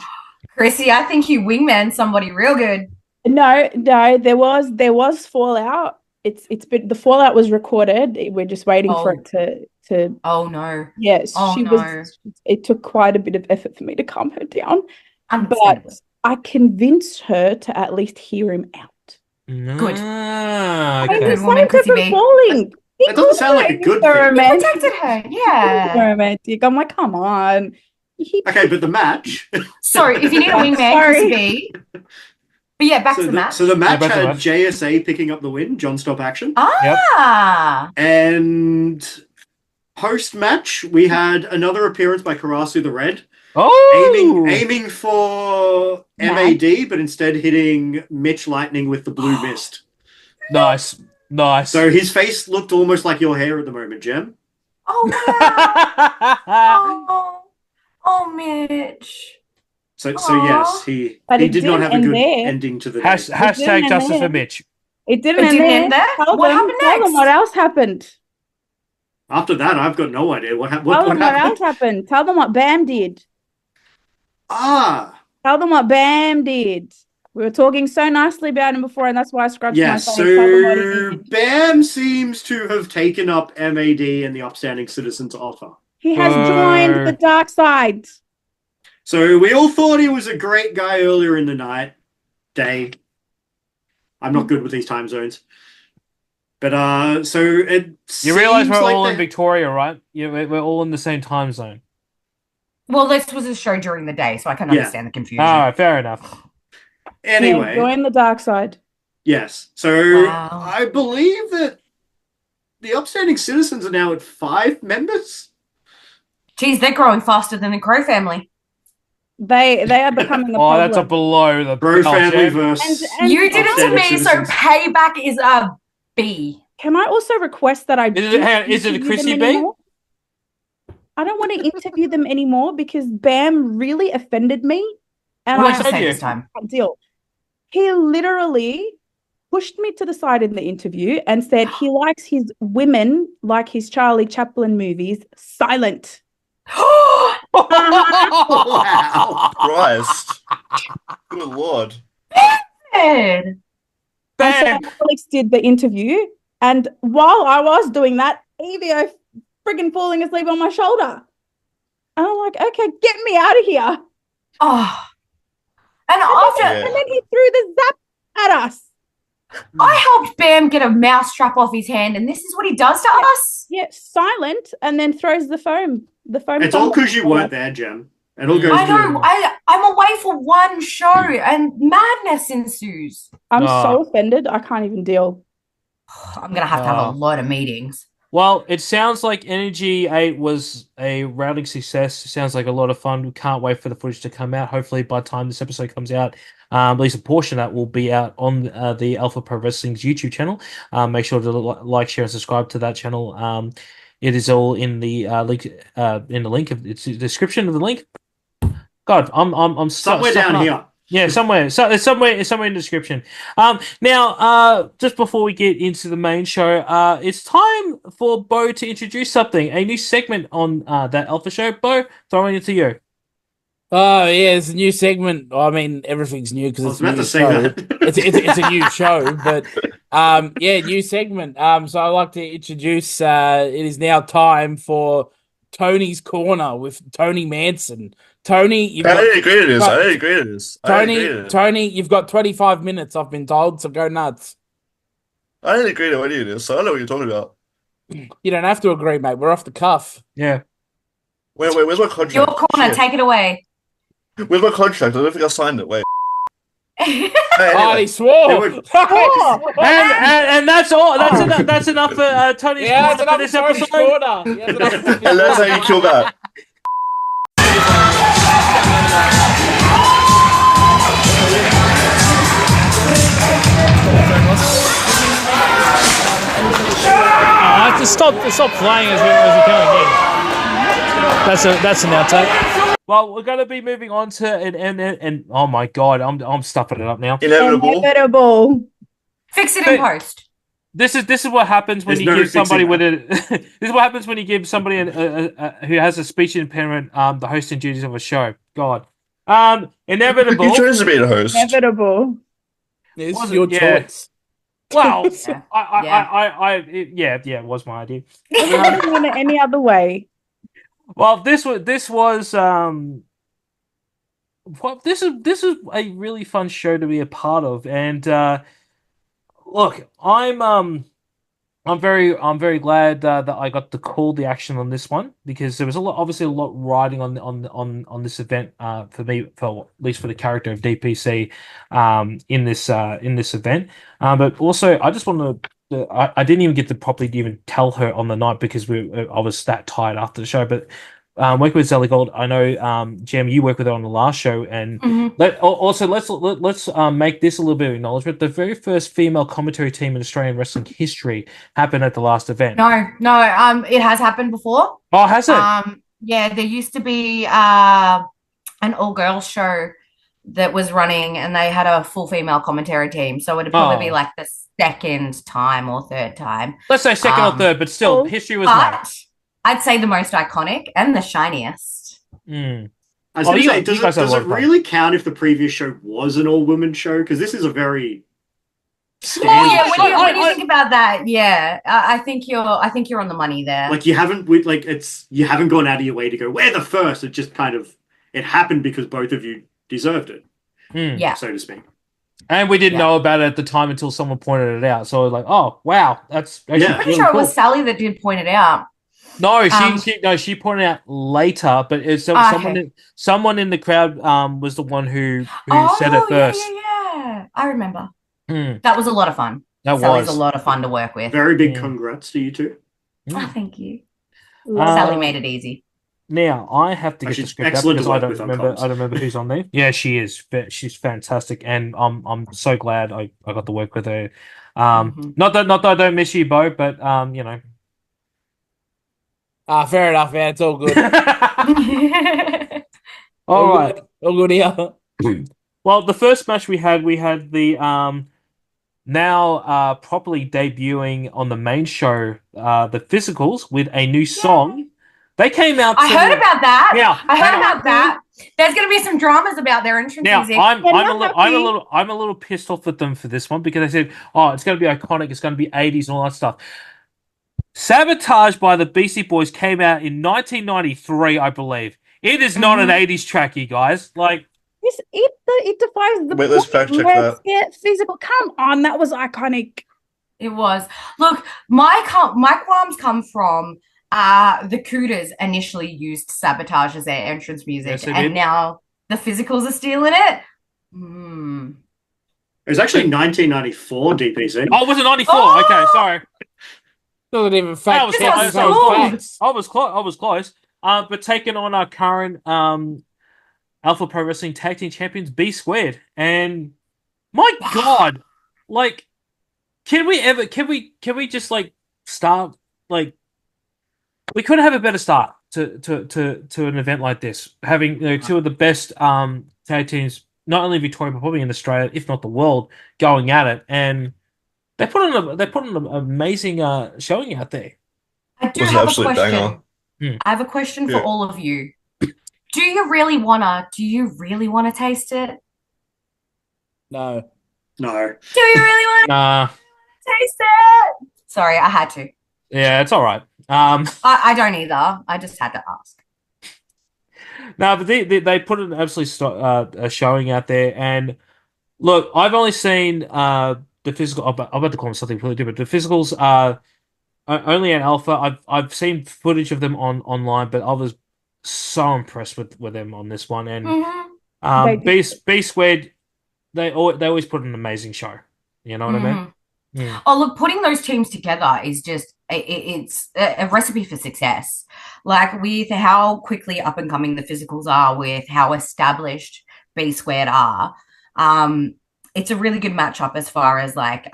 Chrissy, I think you wingman somebody real good. No, there was fallout. It's been, the fallout was recorded. We're just waiting for it to. Oh no! Yes, she was. It took quite a bit of effort for me to calm her down, but I convinced her to at least hear him out. Good. Okay. Good woman, Chrissy B. Falling. That doesn't sound like a good thing. You protected her. Yeah. Romantic. I'm like, come on. Okay, but the match. Sorry, if you need a wingman, Chrissy B. But yeah, back to the match. So the match had JSA picking up the win, John Stop Action. Ah! Yep. And post-match, we had another appearance by Karasu the Red. Oh! Aiming for MAD, but instead hitting Mitch Lightning with the blue mist. Nice. So his face looked almost like your hair at the moment, Jem. Oh, oh, Mitch. So yes, he did not have a good ending to the day. Hashtag justice for Mitch. It didn't end there. What happened next? Tell them what else happened. After that, I've got no idea what happened. Tell them what else happened. Tell them what Bam did. Tell them what Bam did. We were talking so nicely about him before, and that's why I scratched my face. So Bam seems to have taken up MAD and the Upstanding Citizens offer. He has joined the dark side. So we all thought he was a great guy earlier in the day. I'm not good with these time zones. But so it You realize seems we're like all in Victoria, right? Yeah, we're all in the same time zone. Well, this was a show during the day, so I can understand the confusion. All right, fair enough. Anyway, join the dark side. Yes. So I believe that the upstanding citizens are now at 5 members. Geez, they're growing faster than the Crow family. They are becoming a Oh, problem. that's a below the Crow belt, family Jem. versus You did it to me, citizens. so payback is a B. Can I also request that I Is it a Chrissie B? I don't want to interview them anymore because Bam really offended me. And What I did I say can't this time? deal. He literally pushed me to the side in the interview and said he likes his women, like his Charlie Chaplin movies, silent. Wow. Christ. Good Lord. And so Alex did the interview, and while I was doing that, Evio friggin' falling asleep on my shoulder. And I'm like, okay, get me out of here. Oh. And then he threw the zap at us. I helped Bam get a mouse trap off his hand, and this is what he does to us? Yeah, silent, and then throws the foam. The foam. It's all because you weren't there, Jem. It all goes I know. through. I'm away for one show, and madness ensues. I'm so offended. I can't even deal. I'm going to have a lot of meetings. Well, it sounds like Energy 8 was a rounding success. It sounds like a lot of fun. We can't wait for the footage to come out. Hopefully, by the time this episode comes out, at least a portion of that will be out on the Alpha Pro Wrestling's YouTube channel. Make sure to like, share, and subscribe to that channel. It is all in the link. In the link of it's the description of the link. God, I'm Somewhere down here. Yeah, somewhere. So it's somewhere in the description. Now, just before we get into the main show, it's time for Bo to introduce something, a new segment on that Alpha show. Bo, throwing it to you. Oh yeah, it's a new segment. I mean, everything's new because it's a new show. It's a new show, but yeah, new segment. So I'd like to introduce. It is now time for Tony's Corner with Tony Manson. Tony, I didn't agree to this. Tony, you've got 25 minutes. I've been told, so go nuts. I didn't agree to any of this, so I don't know what you're talking about. You don't have to agree, mate. We're off the cuff. Yeah. Wait, where's my contract? Your corner, take it away. Where's my contract? I don't think I signed it. Wait. Oh, he swore. and that's all. That's enough for Tony's Corner for this episode. And that's how you kill that. I have to stop playing as we go again. That's an outtake. Well, we're going to be moving on to and oh my god, I'm stuffing it up now. Inevitable. Fix it in post. This is what happens when you give somebody with a. This is what happens when you give somebody who has a speech impairment the hosting duties of a show. God, inevitable. You chose to be the host. Inevitable. It's your choice. Well, it was my idea. It couldn't have any other way. Well, this was this is a really fun show to be a part of, and look, I'm very glad that I got to call the action on this one because there was obviously a lot riding on this event for me, for at least for the character of DPC in this event, but also I just wanted to. I didn't even get to properly even tell her on the night because I was that tired after the show. But working with Zelly Gold, I know Jem, you worked with her on the last show, and let's make this a little bit of acknowledgement. The very first female commentary team in Australian wrestling history happened at the last event. No, it has happened before. Oh, has it? Yeah, there used to be an all-girls show that was running, and they had a full female commentary team. So it'd probably be like the second time or third time. Let's say second or third, but still, history was made. I'd say the most iconic and the shiniest. I was going to say, does it really count if the previous show was an all-women show? Because this is a very standard show. When you think about that, yeah, I think you're on the money there. Like you haven't gone out of your way to go, we're the first. It just kind of it happened because both of you deserved it, yeah, so to speak. And we didn't know about it at the time until someone pointed it out. So I was like, oh wow, that's actually I'm pretty really sure it cool. was Sally that did point it out. No, she pointed out later, but it's someone in the crowd was the one who said it first. Yeah. I remember. Mm. That was a lot of fun. Sally's a lot of fun to work with. Very big congrats to you two. Oh, thank you. Sally made it easy. Now I have to get the script up because I don't remember who's on there. Yeah, she is. She's fantastic, and I'm so glad I got to work with her. Not that I don't miss you, Bo, but you know. Fair enough, man. It's all good. All right, all good here. Well, the first match we had the now properly debuting on the main show, the Physicals with a new song. They came out. I heard about that. Yeah, I heard about that. There's going to be some dramas about their entrance music. I'm a little pissed off at them for this one because they said, "Oh, it's going to be iconic. It's going to be 80s and all that stuff." Sabotage by the Beastie Boys came out in 1993, I believe. It is not an 80s track, you guys. Like, it defies the Wait, let's fact check that. Get physical. Come on, that was iconic. It was. Look, my qualms come from the Cooters initially used Sabotage as their entrance music, and now the Physicals are stealing it. It was actually 1994 DPC. Oh, was it 94? Oh! Okay, sorry. Doesn't even fact. I was close. But taking on our current Alpha Pro Wrestling Tag Team Champions, B Squared, and my God, like, can we just like start like we couldn't have a better start to an event like this, having two of the best tag teams, not only Victoria but probably in Australia, if not the world, going at it, and they put on an amazing showing out there. I do have a question. I have a question for all of you. Do you really wanna taste it? No. Do you really wanna taste it? Sorry, I had to. Yeah, it's all right. I don't either. I just had to ask. No, but they put an absolute a showing out there, and look, I've only seen the physical. I'm about to call them something completely different. The Physicals are only at Alpha. I've seen footage of them online, but I was so impressed with them on this one. And B Squared, they always put an amazing show. You know what I mean? Mm. Oh, look, putting those teams together is just it's a recipe for success. Like, with how quickly up and coming the Physicals are, with how established B Squared are, it's a really good matchup as far as like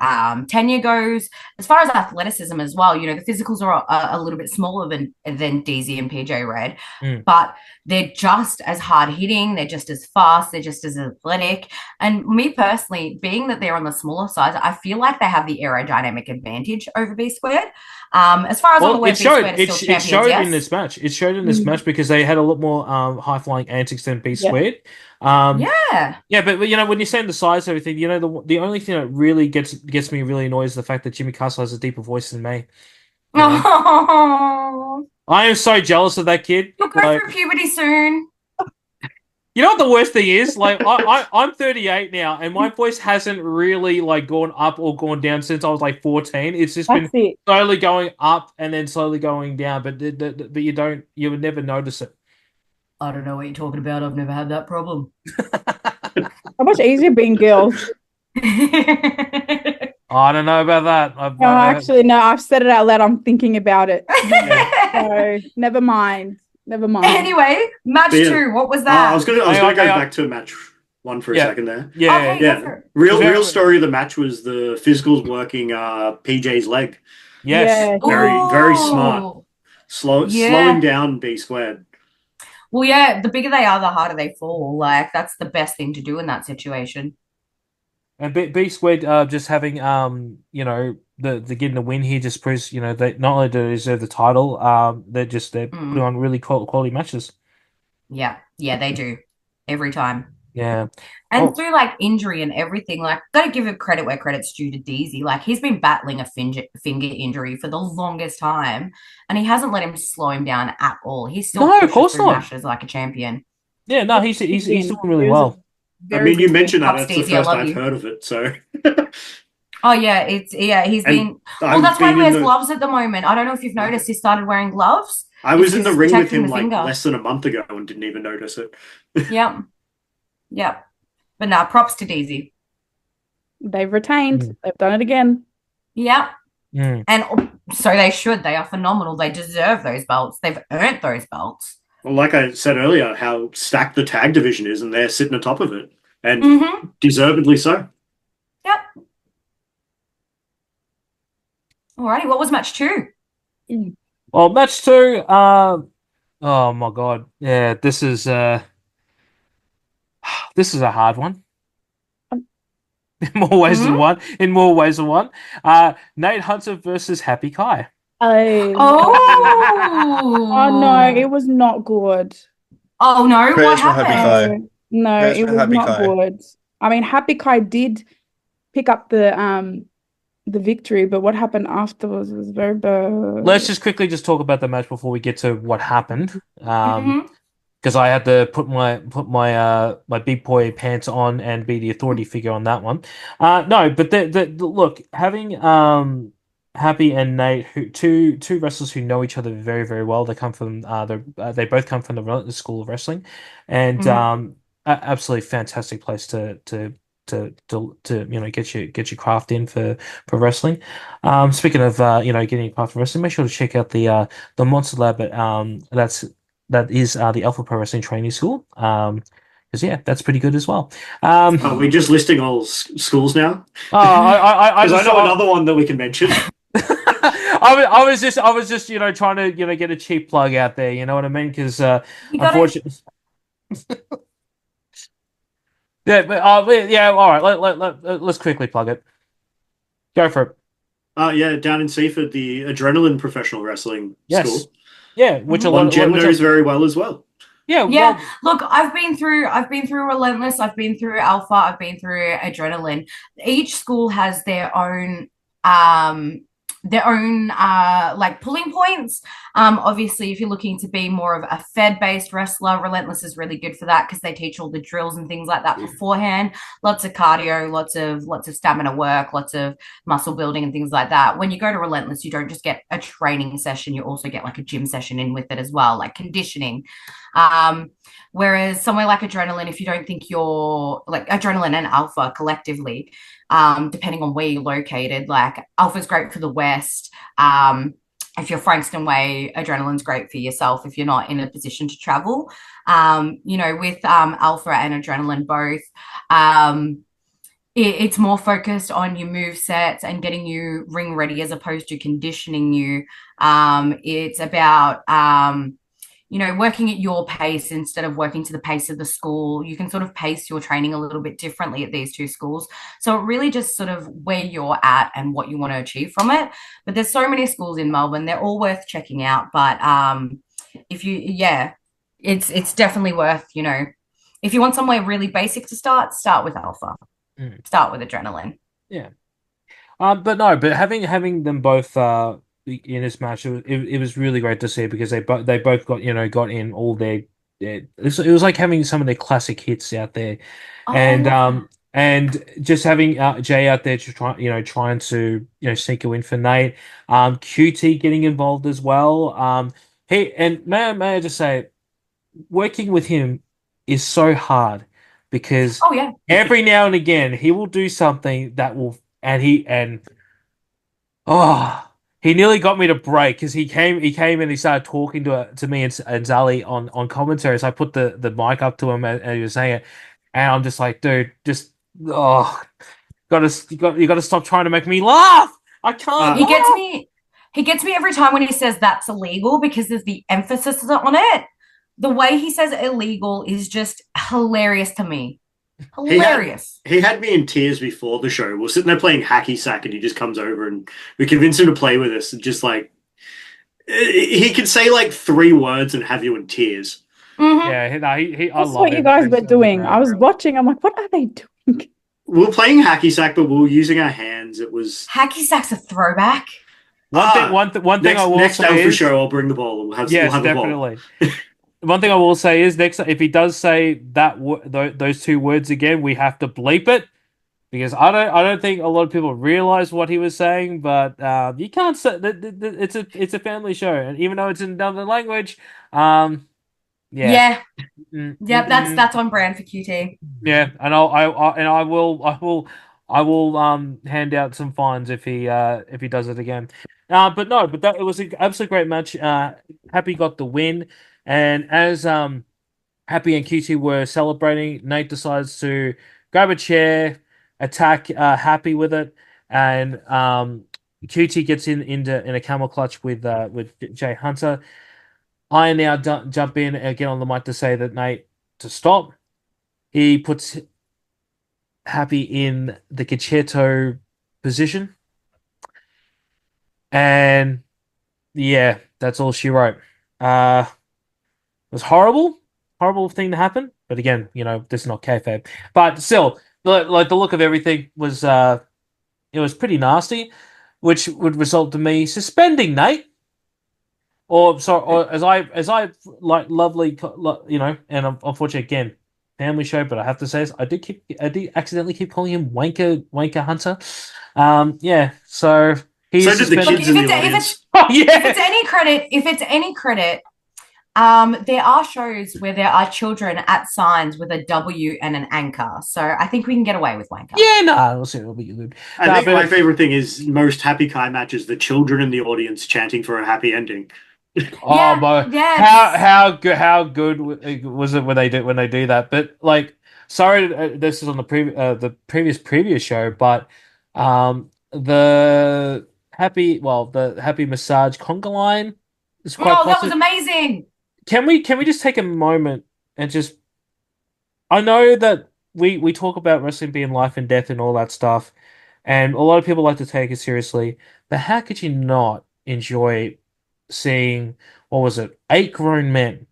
tenure goes, as far as athleticism as well. You know, the Physicals are a little bit smaller than DZ and PJ Red, but they're just as hard hitting, they're just as fast, they're just as athletic. And me personally, being that they're on the smaller side, I feel like they have the aerodynamic advantage over B Squared. As far as I'm aware, it showed in this match. It showed in this match because they had a lot more high flying antics than B Squared. Yeah, but you know, when you're saying the size of everything, you know, the only thing that really gets me really annoyed is the fact that Jimmy Castle has a deeper voice than me. Oh, I am so jealous of that kid. You'll go through puberty soon. You know what the worst thing is? Like, I'm 38 now, and my voice hasn't really like gone up or gone down since I was like 14. It's just been slowly going up and then slowly going down, but you would never notice it. I don't know what you're talking about. I've never had that problem. How much easier being girls? I don't know about that. Actually, no. I've said it out loud. I'm thinking about it. So never mind. Anyway, match 2. What was that? I was gonna go back to match 1 for a second there. Yeah. Real story of the match was the Physicals working PJ's leg. Yes. Very smart. Slowing down B Squared. Well, yeah, the bigger they are, the harder they fall. Like, that's the best thing to do in that situation. And B Squared just having you know, the getting the win here just proves, you know, they not only do they deserve the title, they're putting on really quality matches. Yeah, they do every time. Yeah, and through like injury and everything, like, gotta give him credit where credit's due to DZ. Like, he's been battling a finger injury for the longest time, and he hasn't let him slow him down at all. He's still of course not. Matches like a champion. Yeah, no, he's doing really well. I mean, you mentioned that. Props, That's the Daisy, I first love I've you. heard of it. So Oh yeah, he's been. Well, I've that's why he been in wears the- gloves at the moment. I don't know if you've noticed. He started wearing gloves. I was in the ring with protecting him the like finger. less than a month ago and didn't even notice it. Yep. Yep. But nah, props to Daisy. They've retained. They've done it again. Yep. Mm. And so they should. They are phenomenal. They deserve those belts. They've earned those belts. Well, like I said earlier, how stacked the tag division is, and they're sitting atop of it, and deservedly so. Yep. Alrighty, what was match 2? Well, match 2. Oh my god, yeah, this is a hard one. In more ways than one. Nate Hunter versus Happy Kai. Oh no, it was not good. Oh no, Prayers what for Happy Kai. happened? No, Prayers it for was Happy not Kai. good. I mean, Happy Kai did pick up the victory, but what happened afterwards was very bad. Let's just quickly talk about the match before we get to what happened. Because I had to put my my big boy pants on and be the authority figure on that one. No, but the look, having Happy and Nate, two wrestlers who know each other very, very well. They come from they both come from the Relentless School of Wrestling, and absolutely fantastic place to get your craft in for wrestling. Speaking of getting your craft for wrestling, make sure to check out the Monster Lab at that is the Alpha Pro Wrestling Training School. Because that's pretty good as well. Are we just listing all schools now? I know another one that we can mention. I was just trying to get a cheap plug out there. You know what I mean? Because unfortunately. Yeah, but all right. Let's quickly plug it. Go for it. Down in Seaford, the Adrenaline Professional Wrestling School. Yeah, which a One lot Jem which knows very well as well. Yeah. Yeah. Look, I've been through Relentless, I've been through Alpha, I've been through Adrenaline. Each school has their own like pulling points. Obviously, if you're looking to be more of a Fed-based wrestler, Relentless is really good for that because they teach all the drills and things like that beforehand. Lots of cardio, lots of stamina work, lots of muscle building and things like that. When you go to Relentless, you don't just get a training session, you also get like a gym session in with it as well, like conditioning. Whereas somewhere like Adrenaline, if you don't think you're like Adrenaline and Alpha collectively, depending on where you're located, like Alpha's great for the West. If you're Frankston Way, Adrenaline's great for yourself if you're not in a position to travel. With Alpha and Adrenaline both, it's more focused on your move sets and getting you ring ready as opposed to conditioning you. It's about working at your pace instead of working to the pace of the school. You can sort of pace your training a little bit differently at these two schools. So it really just sort of where you're at and what you want to achieve from it. But there's so many schools in Melbourne. They're all worth checking out. But it's definitely worth, if you want somewhere really basic to start with Alpha. Start with Adrenaline. Yeah. But having them both in this match, it was really great to see because they both got in all their it was like having some of their classic hits out there, and just having Jay out there to trying to sneak a win for Nate, QT getting involved as well. May I just say, working with him is so hard because every now and again he will do something that will he nearly got me to break because he came and he started talking to me and Zali on commentary. So I put the mic up to him and he was saying it, and I'm just like, dude, you gotta stop trying to make me laugh. I can't. He gets me every time when he says that's illegal because there's the emphasis on it. The way he says illegal is just hilarious to me. Hilarious. He had me in tears before the show. We're sitting there playing hacky sack and he just comes over and we convince him to play with us. And just like, he can say like 3 words and have you in tears. Mm-hmm. Yeah, That's what you guys were doing. I was watching. I'm like, what are they doing? We were playing hacky sack, but we were using our hands. It was hacky sack's a throwback. One thing I will next say Alpha is show, I'll bring the ball. We'll have yes, a definitely. one thing I will say is next if he does say those two words again, we have to bleep it because I don't think a lot of people realize what he was saying. But you can't say it's a family show, and even though it's in another language, yeah. Yep, that's on brand for QT. Yeah, and I will hand out some fines if he does it again. But that it was an absolutely great match. Happy got the win, and as Happy and QT were celebrating, Nate decides to grab a chair, attack Happy with it, and QT gets in a camel clutch with Jay Hunter. I now jump in and get on the mic to say that Nate to stop. He puts Happy in the concerto position. And yeah, that's all she wrote. It was horrible thing to happen. But again, this is not kayfabe. But still, like the look of everything was it was pretty nasty, which would result to me suspending Nate. Or as I like lovely, and unfortunately again, family show, but I have to say this, I did accidentally keep calling him Wanker Hunter. Yeah, so he's so did the kids in the audience. If it's any credit, there are shows where there are children at signs with a W and an anchor, so I think we can get away with wanker. Yeah, no, it'll be good. I think my favorite thing is most Happy Kai matches, the children in the audience chanting for a happy ending. Oh my! Yes. How good was it when they do that? But like, sorry, this is on the previous show, but the happy massage conga line is quite. Oh, that was amazing! Can we just take a moment and just? I know that we talk about wrestling being life and death and all that stuff, and a lot of people like to take it seriously. But how could you not enjoy seeing 8 grown men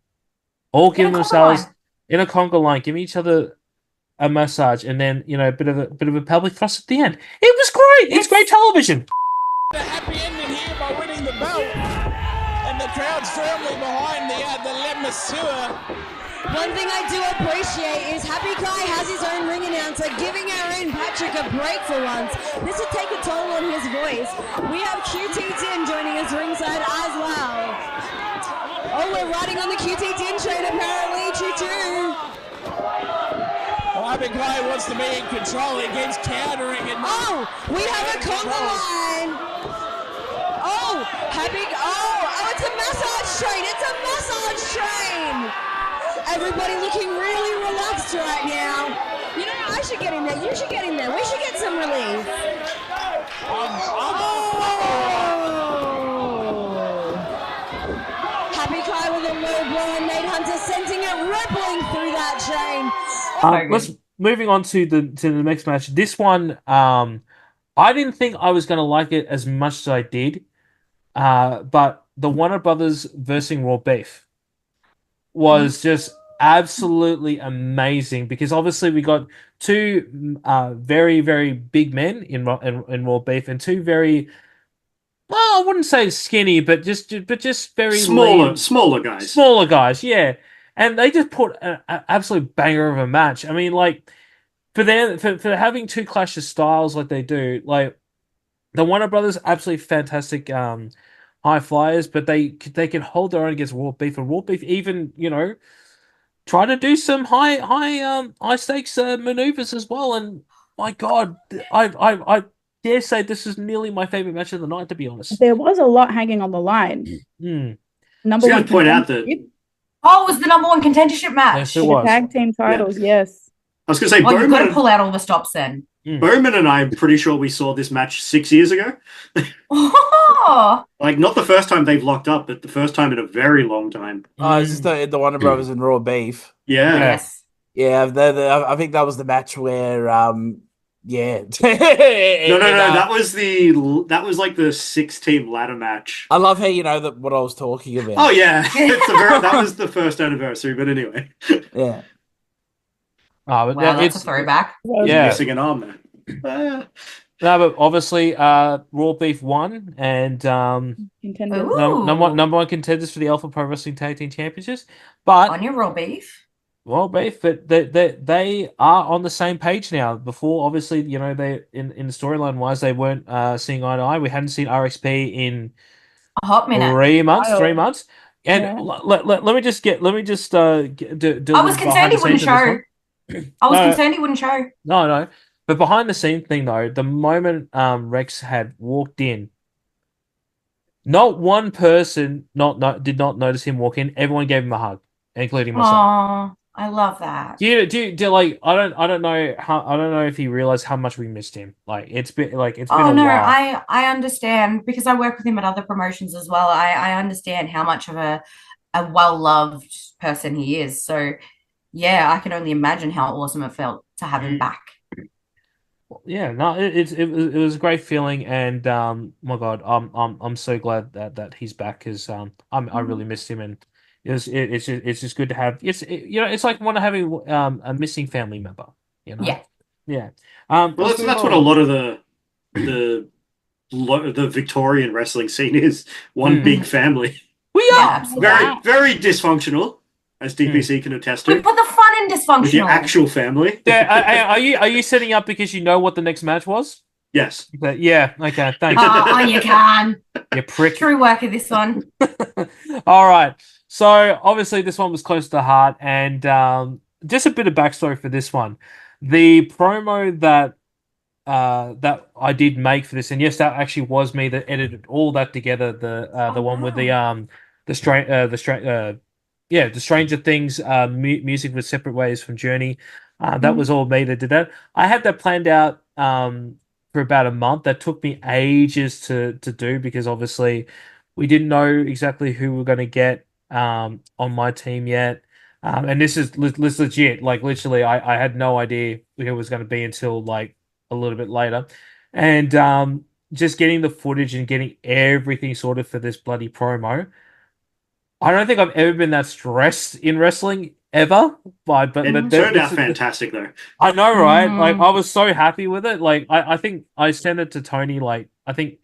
all giving themselves in a conga line, giving each other a massage, and then a bit of a pelvic thrust at the end? It was great. It's great television. The happy ending here by winning the belt, and the crowd's firmly behind the Le Masseur. One thing I do appreciate is Happy Kai has his own ring announcer, giving our own Patrick a break for once. This would take a toll on his voice. We have QT10 joining us ringside as well. Oh, we're riding on the QT10 train apparently, choo-choo. Well, Happy Kai wants to be in control. He keeps countering it. Oh, we have a conga line. Oh, it's a massage train. It's a massage train. Everybody looking really relaxed right now. I should get in there. You should get in there. We should get some relief. Happy Kai with a low blow and Nate Hunter sending it rippling through that train. Let's moving on to the next match. This one, I didn't think I was going to like it as much as I did, but the Warner Brothers versus Raw Beef was just absolutely amazing because obviously we got two very, very big men in Raw Beef and two very, well, I wouldn't say skinny, but just very smaller guys. Smaller guys, yeah. And they just put an absolute banger of a match. I mean, like for having two clash of styles like they do, like the Warner Brothers, absolutely fantastic high flyers, but they can hold their own against Raw Beef, and Raw Beef even try to do some high stakes maneuvers as well. And my God, I dare say this is nearly my favorite match of the night, to be honest. There was a lot hanging on the line. Number one. Point out that it was the number one contendership match. Yes, it was. The tag team titles, yes. I was going to say, you've got to pull out all the stops then. Boman and I, I'm pretty sure we saw this match 6 years ago. Like, not the first time they've locked up, but the first time in a very long time. Is this the Warner Brothers and Raw Beef? Yeah. Yes. Yeah, I think that was the match where, yeah. No. That was like the 6-team ladder match. I love how you know what I was talking about. Oh yeah, that was the first anniversary. But anyway, yeah. Oh, wow, that's a throwback. Yeah, missing an arm there. No, but obviously, Raw Beef won, and Contenders. number one contenders for the Alpha Pro Wrestling Tag Team Championships. But On your Raw Beef. Raw Beef, but they are on the same page now. Before, obviously, they in the storyline wise, they weren't seeing eye to eye. We hadn't seen RXP in A hot minute. 3 months. 3 months. And Yeah. let me just do I was concerned he wouldn't show. I was concerned he wouldn't show. No. But behind the scene thing though, the moment Rex had walked in, not one person did not notice him walk in. Everyone gave him a hug, including myself. Aw, I love that. Do you like? I don't know if he realized how much we missed him. Like it's been a Oh no, while. I understand because I work with him at other promotions as well. I understand how much of a well-loved person he is. So yeah, I can only imagine how awesome it felt to have him back. Yeah, no, it was a great feeling, and my God, I'm so glad that he's back because I really missed him, and it's just good to have it's like one of having a missing family member, Yeah. yeah. Well, let's move that's on. what a lot of the Victorian wrestling scene is. One big family. We are very, very dysfunctional, as DPC can attest to. We put the fun in dysfunctional. With your actual family. Yeah, are you setting up because you know what the next match was? Yes. Yeah. Okay. Thanks. Oh, you can. You prick. True work of this one. All right. So obviously this one was close to the heart, and just a bit of backstory for this one. The promo that I did make for this, and yes, that actually was me that edited all that together. The one with the Stranger Things music with Separate Ways from Journey. That was all me that did that. I had that planned out for about a month. That took me ages to do because obviously we didn't know exactly who we were going to get on my team yet. And this is legit. Like literally, I had no idea who it was going to be until like a little bit later. And just getting the footage and getting everything sorted for this bloody promo. I don't think I've ever been that stressed in wrestling ever. But It turned out fantastic though. I know, right? Like I was so happy with it. Like I think I sent it to Tony. Like I think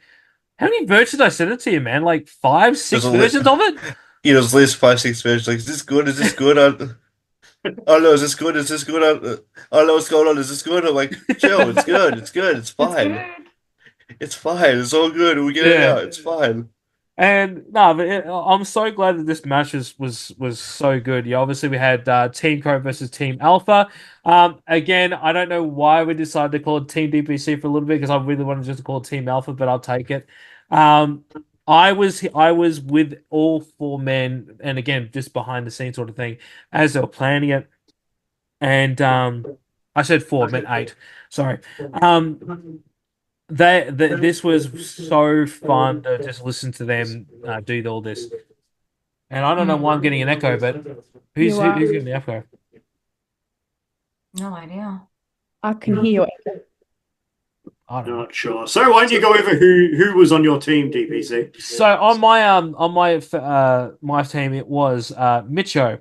how many versions did I send it to you, man? Like 5, 6 versions of it. There's at least 5, 6 versions. Like, is this good? Is this good? Oh no, is this good? Is this good? Oh no, what's going on? Is this good? I'm like, chill. It's good. It's good. It's fine. It's fine. It's all good. We get it out. It's fine. And no, but I'm so glad that this match was so good. Yeah, obviously we had Team Crow versus Team Alpha. Again, I don't know why we decided to call it Team DPC for a little bit because I really wanted just to call it Team Alpha, but I'll take it. I was with all 4 men, and again, just behind the scenes sort of thing, as they were planning it. And I said 4, I meant 8. Sorry. This was so fun to just listen to them do all this. And I don't know why I'm getting an echo, but who's getting the echo? No idea. I can hear your echo. I'm not sure. So why don't you go over who was on your team, DPC? So on my team, it was Micho.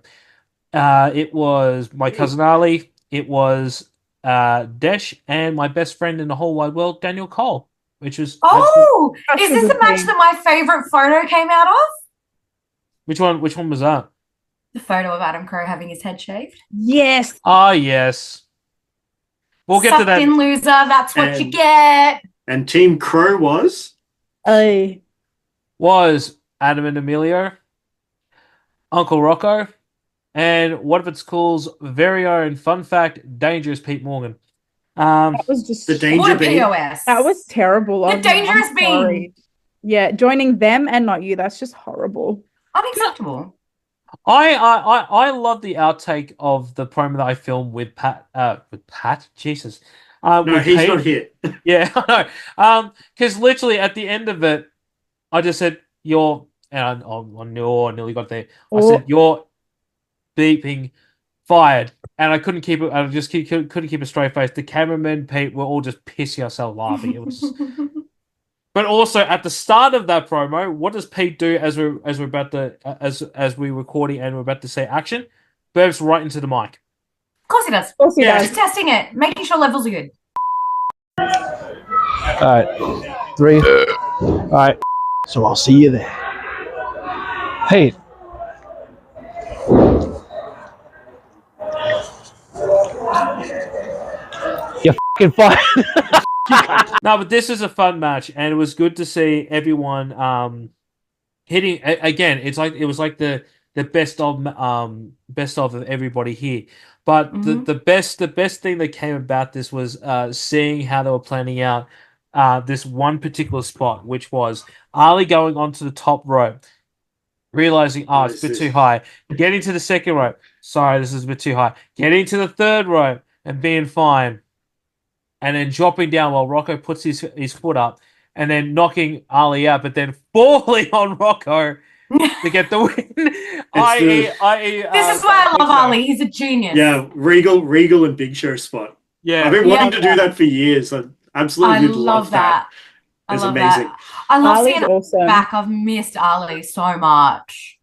It was my cousin Ali. It was Desh and my best friend in the whole wide world, Daniel Cole, which was is this the match that my favorite photo came out of? Which one was that? The photo of Adam Crowe having his head shaved. Yes. Ah, yes. We'll get to that. In loser, that's what you get. And Team Crow was Adam and Emilio, Uncle Rocco, and what if it's cool's very own fun fact, Dangerous Pete Morgan. That was just the Danger Bean. That was terrible. The Dangerous Bean. Yeah, joining them and not you. That's just horrible. Unacceptable. I love the outtake of the promo that I filmed with Pat. Jesus. No, he's Pete. not here. Yeah, I know. Because literally at the end of it, I just said, "You're," and I nearly got there. I said, "You're beeping fired," and I couldn't keep it. I just couldn't keep a straight face. The cameraman, Pete, were all just pissing ourselves laughing. It was. But also at the start of that promo, what does Pete do as we're about to as we're recording and we're about to say action? Burps right into the mic. Of course he does. Of course he does. Just testing it, making sure levels are good. Alright. 3. Alright. So I'll see you there. Hey. You're fucking fine. No, but this is a fun match, and it was good to see everyone hitting again. It was like the best of everybody here. But the best thing that came about this was seeing how they were planning out this one particular spot, which was Ali going onto the top rope, realizing it's a bit too high, getting to the second rope, sorry, this is a bit too high, getting to the third rope and being fine. And then dropping down while Rocco puts his foot up, and then knocking Ali out, but then falling on Rocco to get the win. This is why I love Ali. He's a genius. Yeah, Regal and Big Show spot. Yeah, I've been wanting to do that for years. I absolutely love that. It's amazing. That. I love Ali's seeing awesome. him back. I've missed Ali so much.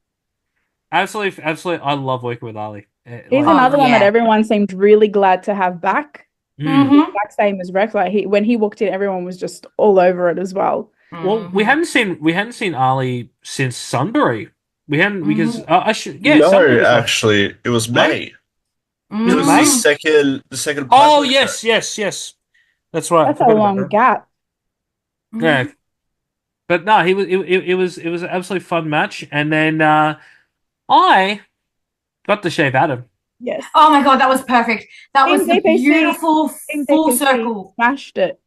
Absolutely. I love working with Ali. He's another one that everyone seemed really glad to have back. Exact same as Rex. Like when he walked in, everyone was just all over it as well. Well, we hadn't seen Ali since Sunbury. We hadn't because No, actually, it was May. It was the second. Oh yes. That's right. That's a long gap. Yeah, but no, it was an absolutely fun match, and then I got to shave Adam. Yes. Oh my god, that was perfect. That was a beautiful full circle. Smashed it.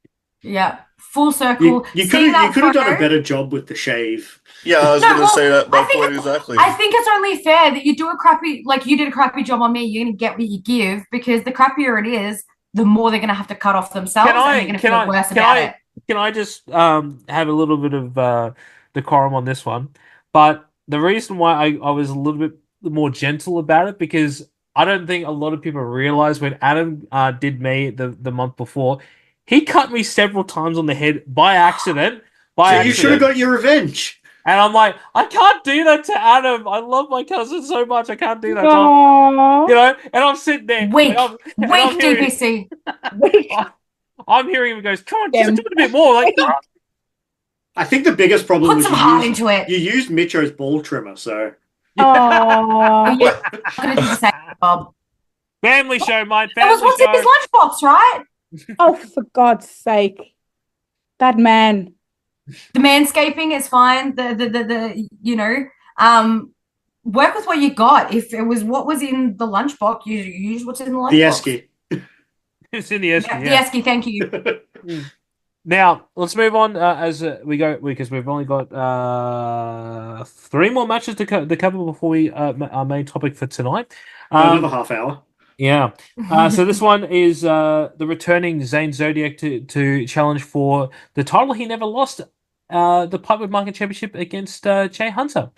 Yeah, full circle. You could have done a better job with the shave. Yeah, I was going to say that. My point exactly. I think it's only fair that you do a crappy, like you did a crappy job on me. You're going to get what you give because the crappier it is, the more they're going to have to cut off themselves, and they're going to feel worse about it. Can I just have a little bit of decorum on this one? But the reason why I was a little bit more gentle about it because I don't think a lot of people realize when Adam did me the month before, he cut me several times on the head by accident. You should have got your revenge. And I'm like, I can't do that to Adam. I love my cousin so much. I can't do that. And I'm sitting there. Weak DPC. I'm hearing him goes, come on, just do it a bit more. Like, I think the biggest problem Put was some heart into it. You used Mitcho's ball trimmer, so. Oh, yeah. I'm gonna do the same, Bob. Family show, mate. That was what's in his lunchbox, right? Oh, for God's sake, that man. The manscaping is fine. The work with what you got. If it was what was in the lunchbox, you use what's in the lunchbox. The esky. It's in the esky. Yeah, the esky. Thank you. Now let's move on as we go because we've only got 3 more matches to cover before we our main topic for tonight. Another half hour. Yeah. So this one is the returning Zane Zodiac to challenge for the title he never lost, the Pipewood Market Championship against Jay Hunter.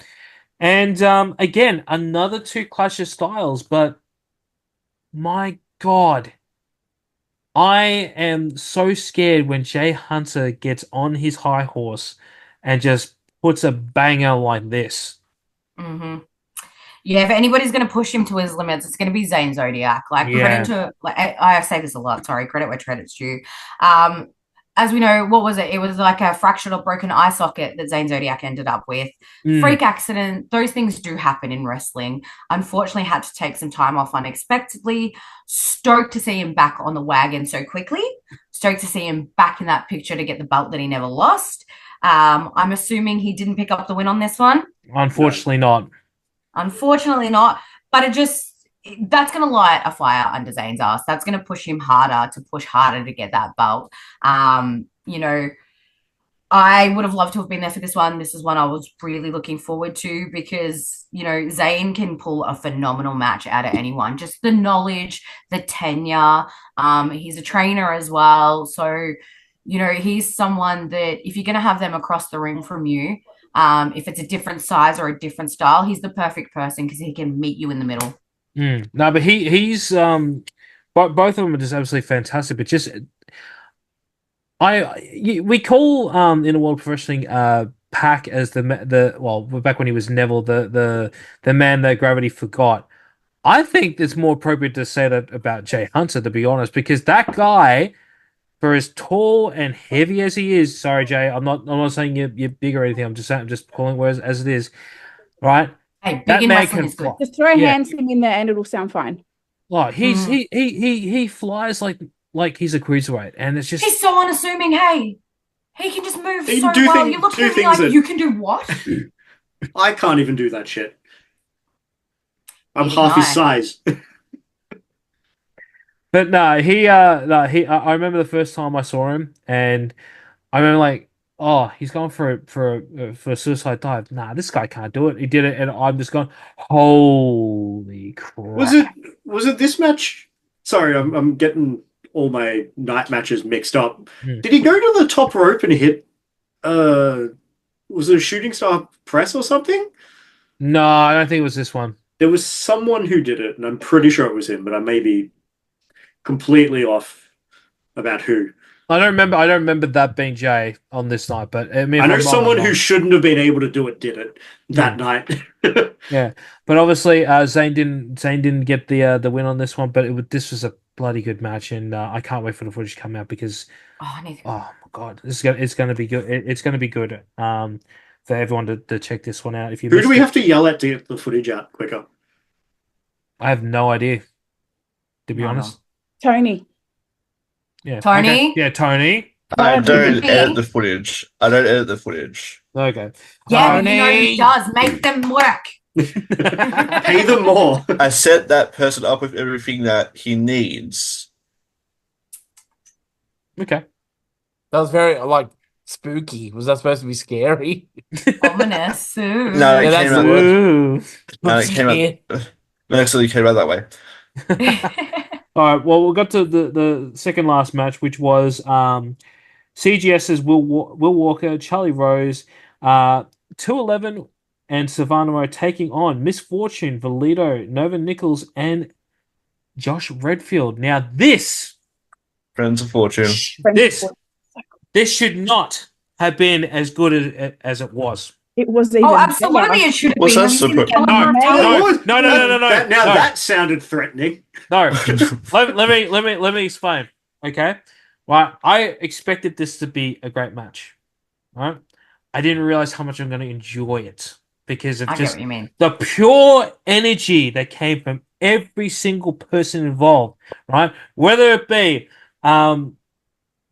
And again, another 2 clash of styles, but my God, I am so scared when Jay Hunter gets on his high horse and just puts a banger like this. Mm-hmm. Yeah, if anybody's going to push him to his limits, it's going to be Zane Zodiac. Credit to, I say this a lot, sorry, credit where credit's due. As we know, what was it? It was like a fractured or broken eye socket that Zane Zodiac ended up with. Freak accident. Those things do happen in wrestling. Unfortunately, had to take some time off unexpectedly. Stoked to see him back on the wagon so quickly. Stoked to see him back in that picture to get the belt that he never lost. I'm assuming he didn't pick up the win on this one. Unfortunately not. Unfortunately not. But that's going to light a fire under Zane's ass. That's going to push him harder to get that belt. I would have loved to have been there for this one. This is one I was really looking forward to because, Zane can pull a phenomenal match out of anyone. Just the knowledge, the tenure. He's a trainer as well. So, he's someone that if you're going to have them across the ring from you, if it's a different size or a different style, he's the perfect person because he can meet you in the middle. No, but he's both of them are just absolutely fantastic. But just we call in the world of wrestling Pac as back when he was Neville, the man that gravity forgot. I think it's more appropriate to say that about Jay Hunter, to be honest, because that guy for as tall and heavy as he is. Sorry, Jay. I'm not saying you're big or anything. I'm just pulling words as it is. Right? Hey, That big in man wrestling can is good. fly. Just throw Yeah. handsome in there and it'll sound fine. Like he flies like he's a cruiserweight, and it's just He's so unassuming. Hey, he can just move He so can do well. things- You look do at me things like that- you can do what? I can't even do that shit. I'm Neither half can his I. size. But I remember the first time I saw him, and I remember like, oh, he's going for a suicide dive. Nah, this guy can't do it. He did it, and I'm just going, holy crap! Was it this match? Sorry, I'm getting all my night matches mixed up. Hmm. Did he go to the top rope and hit? Was it a shooting star press or something? No, I don't think it was this one. There was someone who did it, and I'm pretty sure it was him, but I may be completely off about who. I don't remember that being Jay on this night, but I mean, I if know I'm wrong, someone I'm who wrong. shouldn't have been able to do it did it that night. Yeah, but obviously Zayn didn't get the win on this one, but this was a bloody good match, and I can't wait for the footage to come out because Oh, neither. oh my god, it's gonna be good. It's gonna be good. For everyone to check this one out. If you Who do missed we it, have to yell at to get the footage out quicker? I have no idea. To be No, honest, Tony. yeah, Tony? okay. Yeah, Tony. I don't Me? edit the footage. I don't edit the footage. Okay, Yeah, but you know Tony. he does. Make them work. Pay them more. I set that person up with everything that he needs. Okay. That was very like spooky. Was that supposed to be scary? Ominous. Ooh. No, it Yeah, came that's out. the word. Ooh. No, it came out. No, actually, it came out that way. All right. Well, we got to the second last match, which was CGS's Will Walker, Charlie Rose, 211, and Savannah Moe taking on Misfortune, Valito, Nova Nichols, and Josh Redfield. Now this Friends of Fortune. this should not have been as good as it was. It was even Oh, absolutely, it should have What's been. that Have you seen the super- caliber of talent? No. That sounded threatening. No, let me explain. Okay, right. I expected this to be a great match. Right, I didn't realize how much I'm going to enjoy it because of I get just what you mean. the pure energy that came from every single person involved. Right, whether it be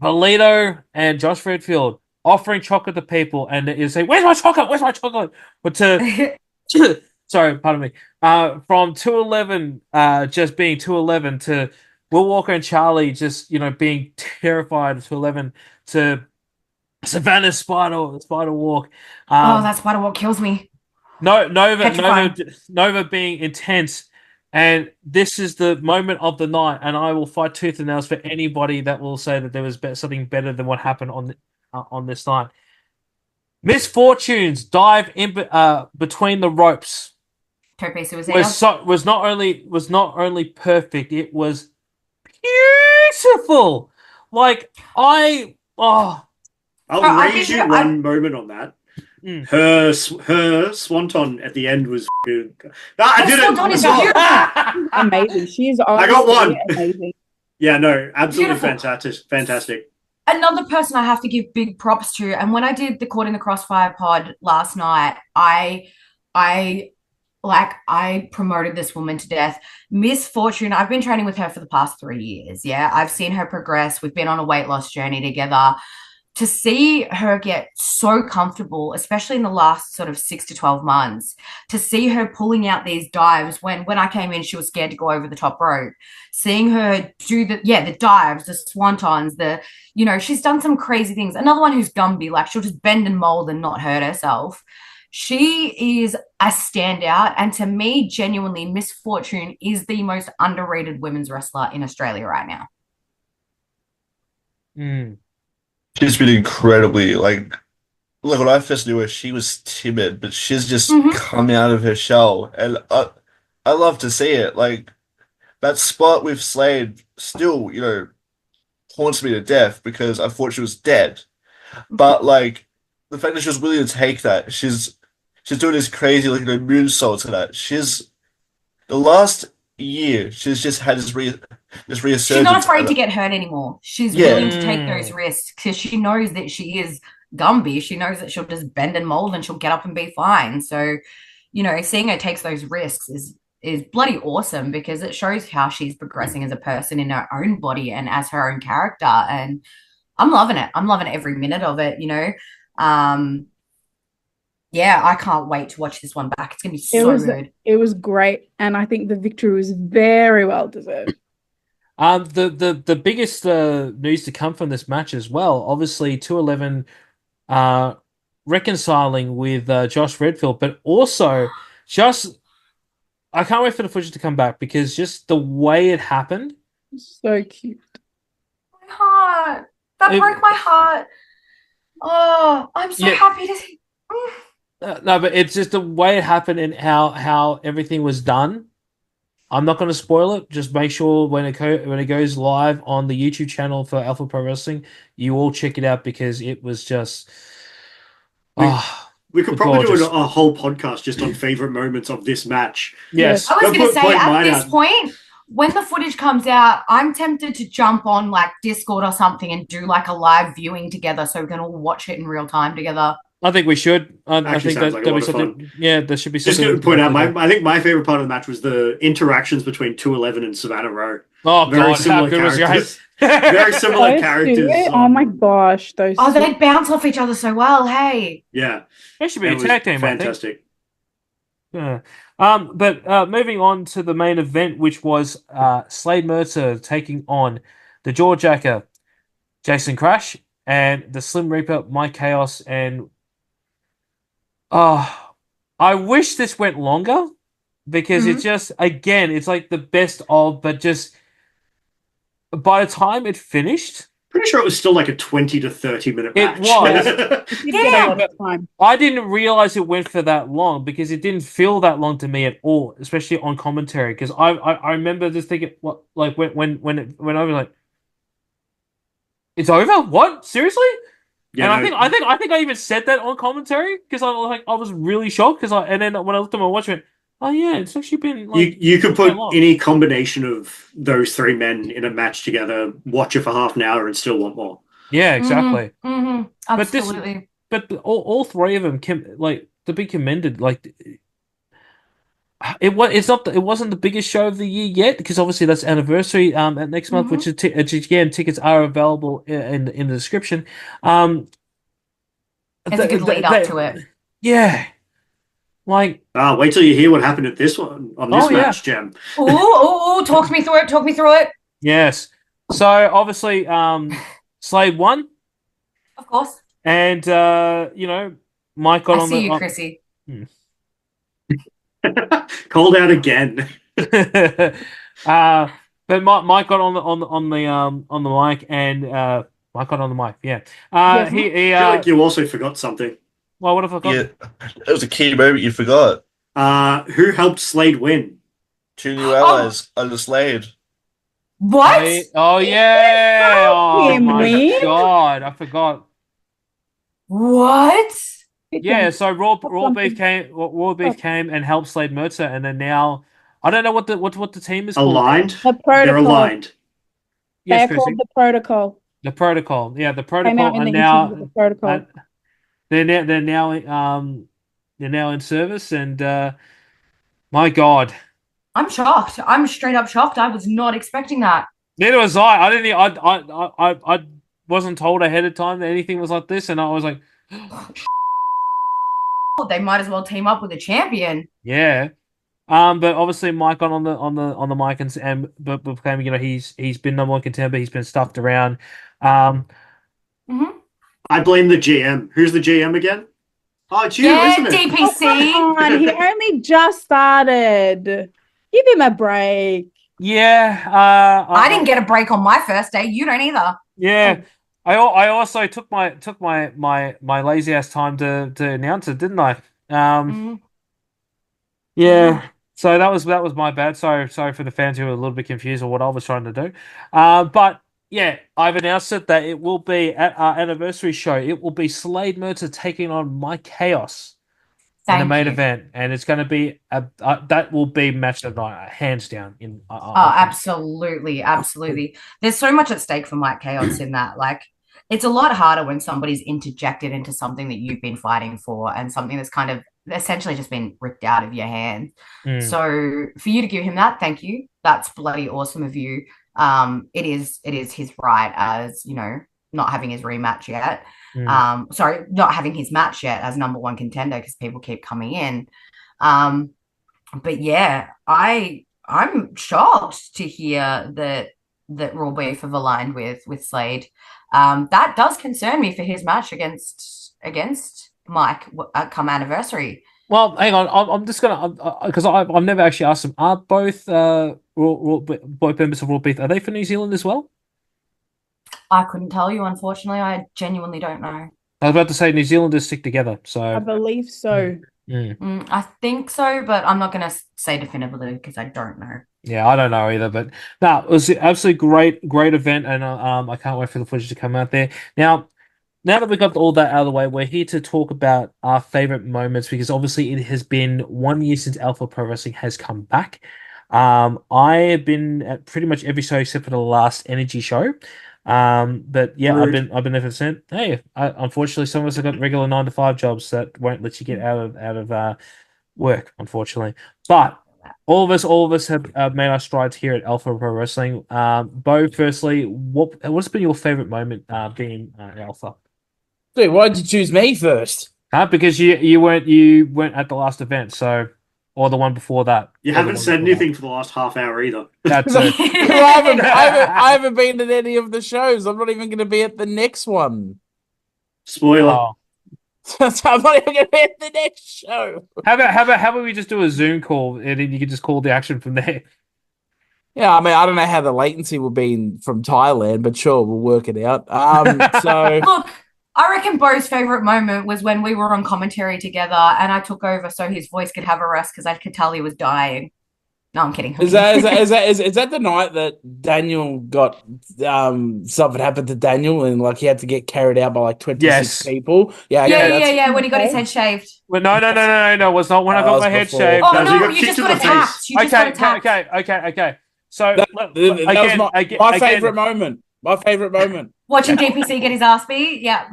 Valito and Josh Redfield offering chocolate to people, and you say, "Where's my chocolate? Where's my chocolate?" But sorry, pardon me. From 211, just being 211 to Will Walker and Charlie just being terrified of 211 to Savannah's spider walk. Oh, that spider walk kills me. Nova being intense. And this is the moment of the night, and I will fight tooth and nails for anybody that will say that there was something better than what happened on this night. Misfortunes dive in between the ropes. Tope suicide. Was not only perfect, it was beautiful. Like I'll raise you one moment on that. Her swanton at the end was good. I did it. Amazing. She's I got one. Amazing. Yeah, no, absolutely Beautiful. fantastic. Another person I have to give big props to, and when I did the Caught in the Crossfire pod last night, I promoted this woman to death. Misfortune, I've been training with her for the past 3 years. Yeah, I've seen her progress. We've been on a weight loss journey together. To see her get so comfortable, especially in the last sort of 6 to 12 months, to see her pulling out these dives when I came in, she was scared to go over the top rope. Seeing her do the dives, the swantons, she's done some crazy things. Another one who's Gumby, like she'll just bend and mold and not hurt herself. She is a standout. And to me, genuinely, Misfortune is the most underrated women's wrestler in Australia right now. She's been incredibly like when I first knew her, she was timid, but she's just come out of her shell, and I love to see it. Like that spot with Slade still, haunts me to death because I thought she was dead. But like the fact that she was willing to take that, she's doing this crazy moonsault to that. She's the last year. She's just had this She's resurgence. not afraid to get hurt anymore. She's Yeah. willing to take those risks because she knows that she is Gumby. She knows that she'll just bend and mold and she'll get up and be fine. So, seeing her takes those risks is bloody awesome because it shows how she's progressing as a person in her own body and as her own character. And I'm loving it. I'm loving every minute of it, Yeah, I can't wait to watch this one back. It's gonna be so good. It was great, and I think the victory was very well deserved. The biggest news to come from this match as well, obviously 211 reconciling with Josh Redfield, but also just I can't wait for the footage to come back because just the way it happened, so cute. My heart. That broke my heart. Oh, I'm so happy to see. No, but it's just the way it happened and how everything was done. I'm not going to spoil it. Just make sure when it goes live on the YouTube channel for Alpha Pro Wrestling, you all check it out because it was just. We could probably do a whole podcast just on favorite moments of this match. Yes, I was going to say at this point, when the footage comes out, I'm tempted to jump on like Discord or something and do like a live viewing together so we can all watch it in real time together. I think we should. I think sounds like a that'd be lot of something. fun. Yeah, there should be something. Just to point out, I think my favorite part of the match was the interactions between 211 and Savannah Rowe. Oh God, how good was it? Very similar characters. Oh my gosh, those. Oh, they bounce off each other so well. Hey. Yeah, they should be a tag team. Fantastic. Yeah. But moving on to the main event, which was Slade Mercer taking on the Jawjacker, Jason Crash, and the Slim Reaper, Mike Chaos, and I wish this went longer because it's just again, it's like the best of, but just by the time it finished. Pretty sure it was still like a 20 to 30 minute match. It was. I didn't realize it went for that long because it didn't feel that long to me at all, especially on commentary. Because I remember just thinking, what, like when I was like, it's over? What? Seriously? Yeah, and I think I even said that on commentary because I was really shocked and then when I looked at my watch, I went, oh yeah, it's actually been like you could put any combination of those three men in a match together, watch it for half an hour, and still want more. Yeah, exactly. Absolutely. But all three of them to be commended. Like it wasn't the biggest show of the year yet because obviously that's anniversary at next month, which is again tickets are available in the description. It's a good lead up to it. Yeah. Like, wait till you hear what happened at this one on this match, Jem. Ooh, talk me through it. Yes. So obviously, Slade won, of course, and Mike got on the. I see you, Chrissy. Called out again. But Mike got on the mic, and Mike got on the mic. Yeah. I feel like you also forgot something. Well, what if I got? Yeah, that was a key moment you forgot. Who helped Slade win? Two new allies under Slade. What? Oh yeah! Oh my God, I forgot. What? Yeah, so Raw Beef came and helped Slade Mercer, and then now I don't know what the team is aligned. Called. The Protocol. They're aligned. Yes, they're called the Protocol. The Protocol, yeah, the Protocol, and now the Protocol. they're now in service, and my God, I'm shocked. I'm straight up shocked. I was not expecting that. Neither was I. I wasn't told ahead of time that anything was like this, and I was like, they might as well team up with a champion. Yeah. But obviously Mike got on the mic but became, he's been number one contender. He's been stuffed around. I blame the GM. Who's the GM again? Oh, it's you, isn't it? DPC. Oh, he only just started. Give him a break. Yeah. I didn't get a break on my first day. You don't either. Yeah. I also took my lazy ass time to announce it, didn't I? Yeah. So that was my bad. Sorry for the fans who were a little bit confused on what I was trying to do. But yeah, I've announced it that it will be at our anniversary show. It will be Slade Mercer taking on Mike Chaos in the main event, and it's going to be that will be match of the night, hands down. Absolutely, absolutely. There's so much at stake for Mike Chaos in that. Like, it's a lot harder when somebody's interjected into something that you've been fighting for and something that's kind of essentially just been ripped out of your hands. So for you to give him that, thank you. That's bloody awesome of you. It is his right, as not having his rematch yet. Sorry, not having his match yet as number one contender, because people keep coming in. But yeah, I'm shocked to hear that Raw Beef have aligned with Slade. That does concern me for his match against Mike come anniversary. Well, hang on. I'm just gonna because I've never actually asked them. Are both both members of Raw Beef, are they for New Zealand as well? I couldn't tell you, unfortunately. I genuinely don't know. I was about to say New Zealanders stick together, so I believe so. I think so, but I'm not going to say definitively because I don't know. Yeah, I don't know either, but no, it was an absolutely great event, and I can't wait for the footage to come out there. Now that we got all that out of the way, we're here to talk about our favorite moments, because obviously it has been 1 year since Alpha Pro Wrestling has come back. I have been at pretty much every show except for the last Energy show. But yeah, I've been there for the Hey, unfortunately, some of us have got regular 9-to-5 jobs that won't let you get out of work, unfortunately. But all of us have made our strides here at Alpha Pro Wrestling. Bo, firstly, what's been your favorite moment being Alpha? Dude, why did you choose me first? Because you weren't at the last event, so. Or the one before that. You haven't said anything for the last half hour either. That's it. I haven't been at any of the shows. I'm not even going to be at the next one. Spoiler. Oh. I'm not even going to be at the next show. How about we just do a Zoom call and then you can just call the action from there? Yeah, I mean, I don't know how the latency will be from Thailand, but sure, we'll work it out. So look, I reckon Bo's favorite moment was when we were on commentary together and I took over so his voice could have a rest because I could tell he was dying. No, I'm kidding. Is that the night that Daniel got something happened to Daniel and like he had to get carried out by like 26 people? Yeah. When he got his head shaved. Well, no. It was not when I got my head shaved. Oh no, you just got attacked. Okay. So that was my favorite moment. My favorite moment. Watching DPC get his ass beat. Yeah.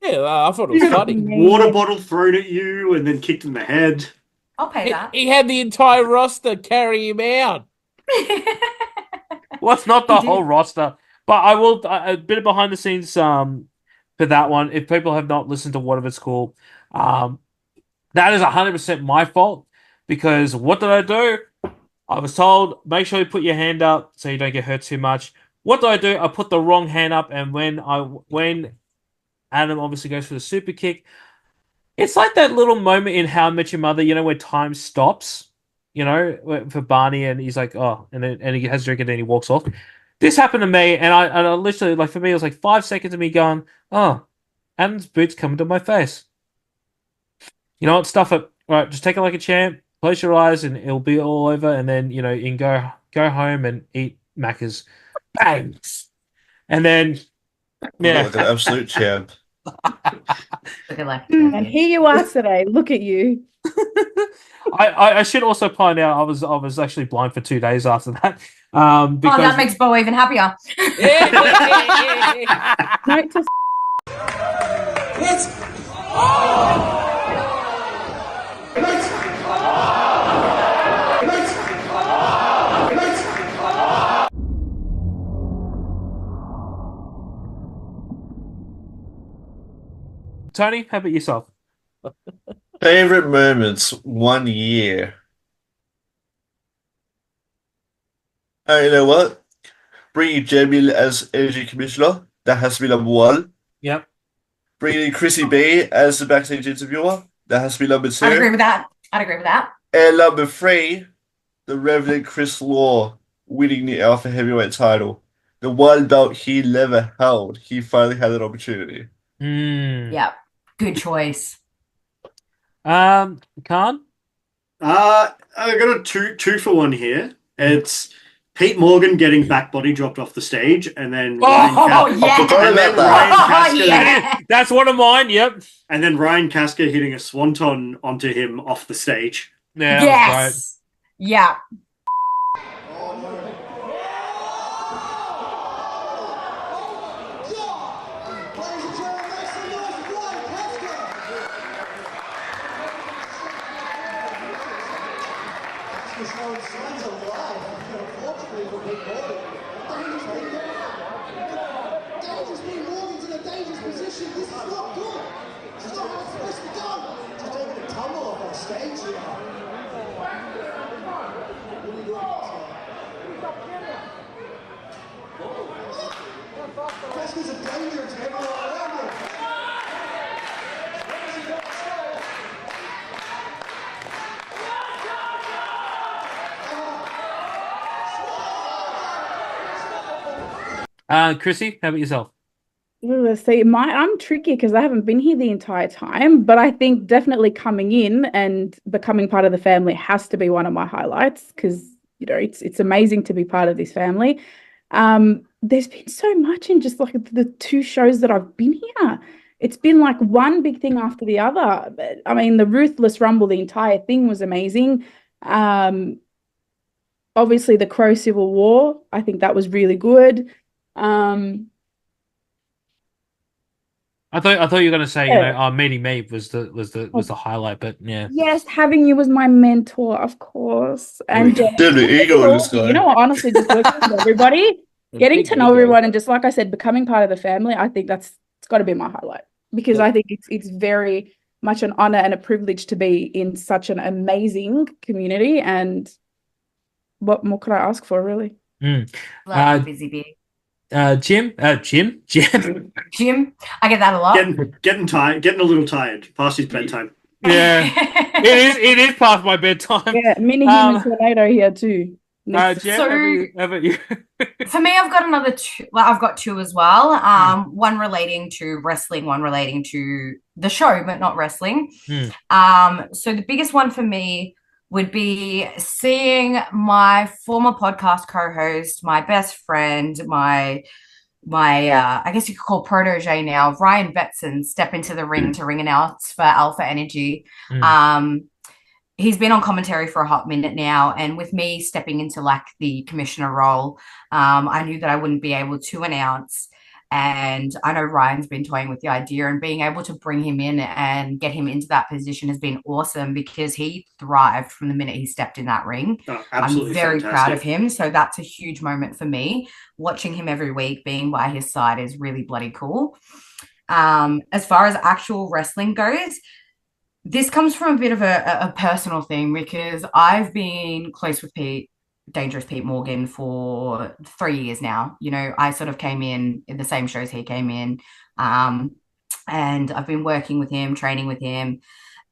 Yeah, I thought it was funny. Water bottle thrown at you and then kicked in the head. I'll pay that. He had the entire roster carry him out. Well, it's not the whole roster, but I will a bit of behind the scenes for that one. If people have not listened to What If It's Cool, that is 100% my fault, because what did I do? I was told, make sure you put your hand up so you don't get hurt too much. What do? I put the wrong hand up, and when Adam obviously goes for the super kick, it's like that little moment in How I Met Your Mother, where time stops, for Barney, and he's like, oh, and he has a drink and then he walks off. This happened to me, and I literally, like, for me, it was like 5 seconds of me going, oh, Adam's boots coming to my face. You know what? Stuff it. All right, just take it like a champ. Close your eyes, and it'll be all over. And then you can go home and eat Macca's. Bangs, and then Like an absolute champ. And here you are today. Look at you. I should also point out I was actually blind for 2 days after that. Because... Oh, that makes Bo even happier. Note to Tony, how about yourself? Favorite moments 1 year. You know what? Bringing Jamie as energy commissioner, that has to be number one. Yep. Bringing in Chrissie B as the backstage interviewer, that has to be number two. I'd agree with that. And number three, the Reverend Chris Law winning the Alpha Heavyweight title. The one belt he never held. He finally had an opportunity. Yeah. Good choice. Karn? I got a two for one here. It's Pete Morgan getting back body dropped off the stage, and then That's one of mine. Yep. And then Ryan Casca hitting a swanton onto him off the stage. Yeah, yes. Yeah. Chrissy, how about yourself? See, I'm tricky because I haven't been here the entire time, but I think definitely coming in and becoming part of the family has to be one of my highlights because it's amazing to be part of this family. There's been so much in just like the 2 shows that I've been here. It's been like one big thing after the other. But, I mean, the Ruthless Rumble, the entire thing was amazing. Obviously, the Crow Civil War, I think that was really good. I thought you were going to say, meeting me was the highlight, but yeah. Yes, having you as my mentor, of course. And honestly, just working with everybody, getting to know everyone, and just like I said, becoming part of the family. I think it's got to be my highlight because I think it's very much an honor and a privilege to be in such an amazing community. And what more could I ask for, really? Busy bee. Jim. I get that a lot. Getting tired, getting a little tired past his bedtime. Yeah, it is past my bedtime. Yeah, mini human tornado here too. Jen, how about you? For me, I've got another 2. Well, I've got 2 as well. One relating to wrestling, one relating to the show, but not wrestling. So the biggest one for me would be seeing my former podcast co-host, my best friend, my I guess you could call protege now, Ryan Betson, step into the ring to ring announce for Alpha Energy. He's been on commentary for a hot minute now, and with me stepping into like the commissioner role, I knew that I wouldn't be able to announce. And I know Ryan's been toying with the idea, and being able to bring him in and get him into that position has been awesome because he thrived from the minute he stepped in that ring. I'm very proud of him. So that's a huge moment for me. Watching him every week, being by his side is really bloody cool. As far as actual wrestling goes, this comes from a bit of a personal thing because I've been close with Dangerous Pete Morgan for 3 years now. I sort of came in the same shows he came in, and I've been working with him, training with him,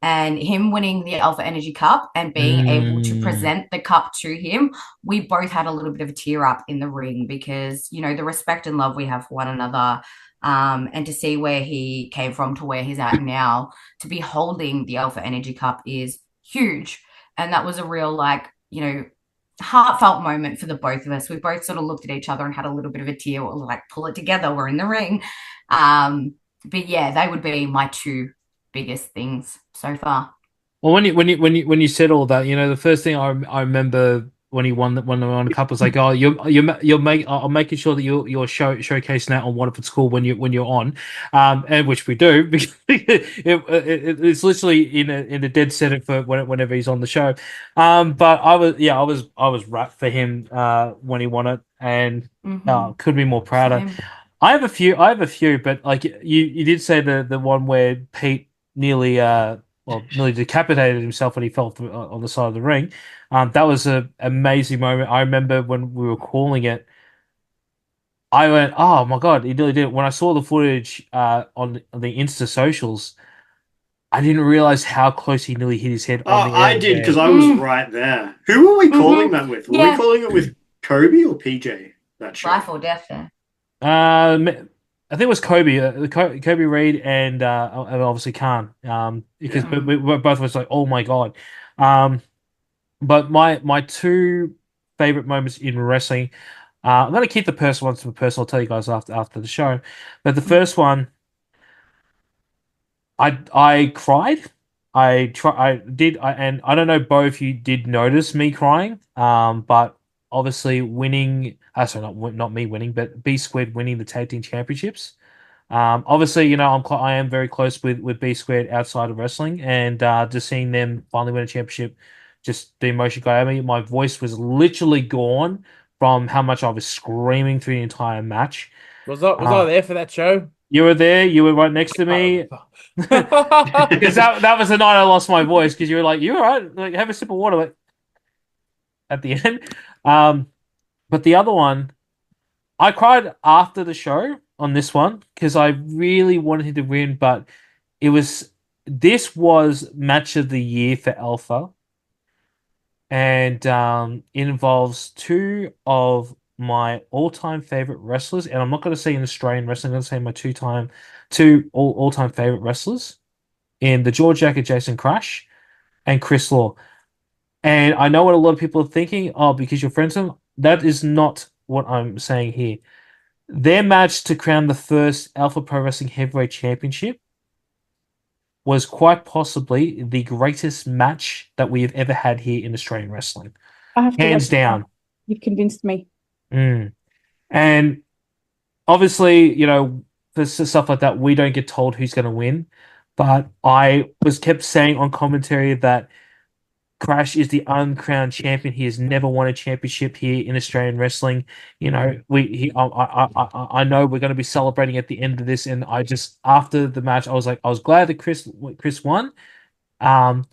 and him winning the Alpha Energy Cup and being able to present the cup to him. We both had a little bit of a tear up in the ring because, the respect and love we have for one another, and to see where he came from to where he's at now, to be holding the Alpha Energy Cup is huge. And that was a real, heartfelt moment for the both of us. We both sort of looked at each other and had a little bit of a tear. We're like, pull it together. We're in the ring. But yeah, they would be my 2 biggest things so far. Well, when you said all that, the first thing I remember when he won the cup was like, oh, I'm making sure that you're showcasing that on What If It's Cool when you're on, and which we do because it's literally in a dead center for whenever he's on the show. But I was wrapped for him when he won it, and couldn't be more prouder. Same. I have a few, but like you did say the one where Pete nearly decapitated himself when he fell on the side of the ring. That was an amazing moment. I remember when we were calling it, I went, oh my God, he nearly did it. When I saw the footage on the Insta socials, I didn't realize how close he nearly hit his head on the I did because I was right there. Who were we calling that with? Were we calling it with Kobe or PJ? That show? Life or death there. I think it was Kobe, Kobe Reed, and obviously Karn. Because we both of us like, oh my God. But my 2 favorite moments in wrestling. I'm going to keep the personal ones for personal. I'll tell you guys after the show. But the first one, I cried. And I don't know, Bo, if you did notice me crying. But obviously winning. Sorry, not me winning, but B Squared winning the tag team championships. Obviously, you know, I am very close with B Squared outside of wrestling, and just seeing them finally win a championship, just the emotion got out of me. My voice was literally gone from how much I was screaming through the entire match. Was I there for that show? You were there. You were right next to me. Because that was the night I lost my voice. Because you were like, "You all right? Like, have a sip of water." Like, at the end, but the other one, I cried after the show on this one because I really wanted him to win, but this was match of the year for Alpha, and it involves two of my all-time favorite wrestlers, and I'm not going to say in Australian wrestling, I'm going to say my two all-time favorite wrestlers in the George Jack and Jason Crash and Chris Law. And I know what a lot of people are thinking, because you're friends with them. That is not what I'm saying here. Their match to crown the first Alpha Pro Wrestling Heavyweight Championship was quite possibly the greatest match that we have ever had here in Australian wrestling. Hands down. You've convinced me. And obviously, you know, for stuff like that, we don't get told who's going to win. But I kept saying on commentary that Crash is the uncrowned champion. He has never won a championship here in Australian wrestling. You know, I know we're going to be celebrating at the end of this, and after the match, I was glad that Chris won. But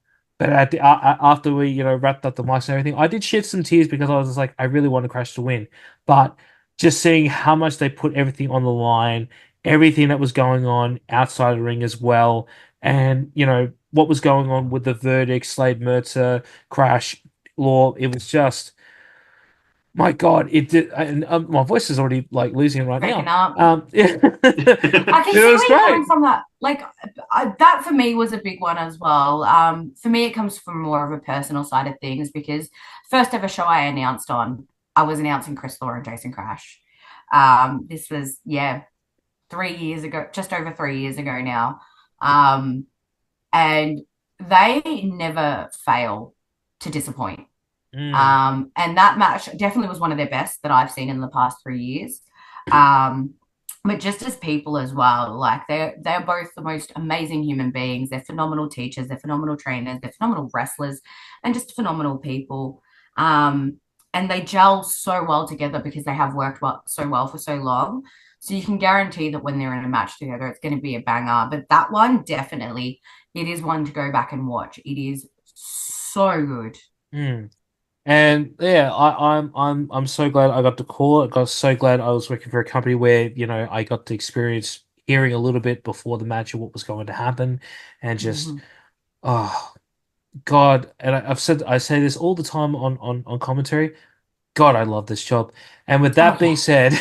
after we, you know, wrapped up the mics and everything, I did shed some tears because I was just like, I really want Crash to win. But just seeing how much they put everything on the line, everything that was going on outside the ring as well, and, you know, what was going on with the verdict, Slade Mercer, Crash, Law, it was just, my God, it did. And my voice is already like losing it right Breaking now. up. Yeah. I can see where you're coming from that. Like, that for me was a big one as well. For me, it comes from more of a personal side of things because first ever show I announced on, I was announcing Chris Law and Jason Crash. This was, 3 years ago, just over 3 years ago now. And they never fail to disappoint. And that match definitely was one of their best that I've seen in the past 3 years. But just as people as well, like they're both the most amazing human beings. They're phenomenal teachers, they're phenomenal trainers, they're phenomenal wrestlers, and just phenomenal people. And they gel so well together because they have worked so well for so long. So you can guarantee that when they're in a match together, it's going to be a banger. But that one, definitely, it is one to go back and watch. It is so good. And yeah, I'm so glad I got to call it. I got so glad I was working for a company where, you know, I got to experience hearing a little bit before the match of what was going to happen, and just oh God. And I say this all the time on commentary. God, I love this job. And with that being said,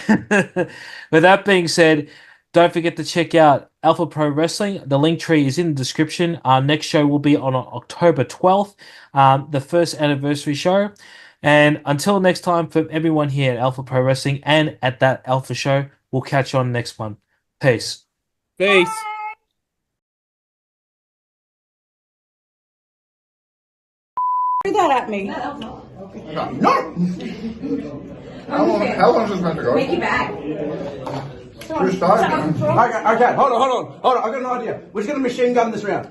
don't forget to check out Alpha Pro Wrestling. The link tree is in the description. Our next show will be on October 12th, the first anniversary show. And until next time, from everyone here at Alpha Pro Wrestling and at that Alpha show, we'll catch you on the next one. Peace. Peace. Do that at me. No! How long is this meant to go? Make it back. Who's starting? Okay, hold on. I got an idea. We're just going to machine gun this round.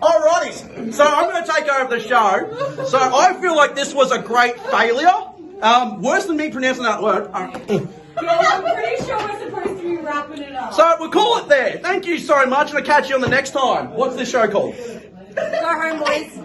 Alrighty, so I'm going to take over the show. So I feel like this was a great failure. Worse than me pronouncing that word. I'm pretty sure we're supposed to be wrapping it up. So we'll call it there. Thank you so much, and I'll catch you on the next time. What's this show called? Go home, boys.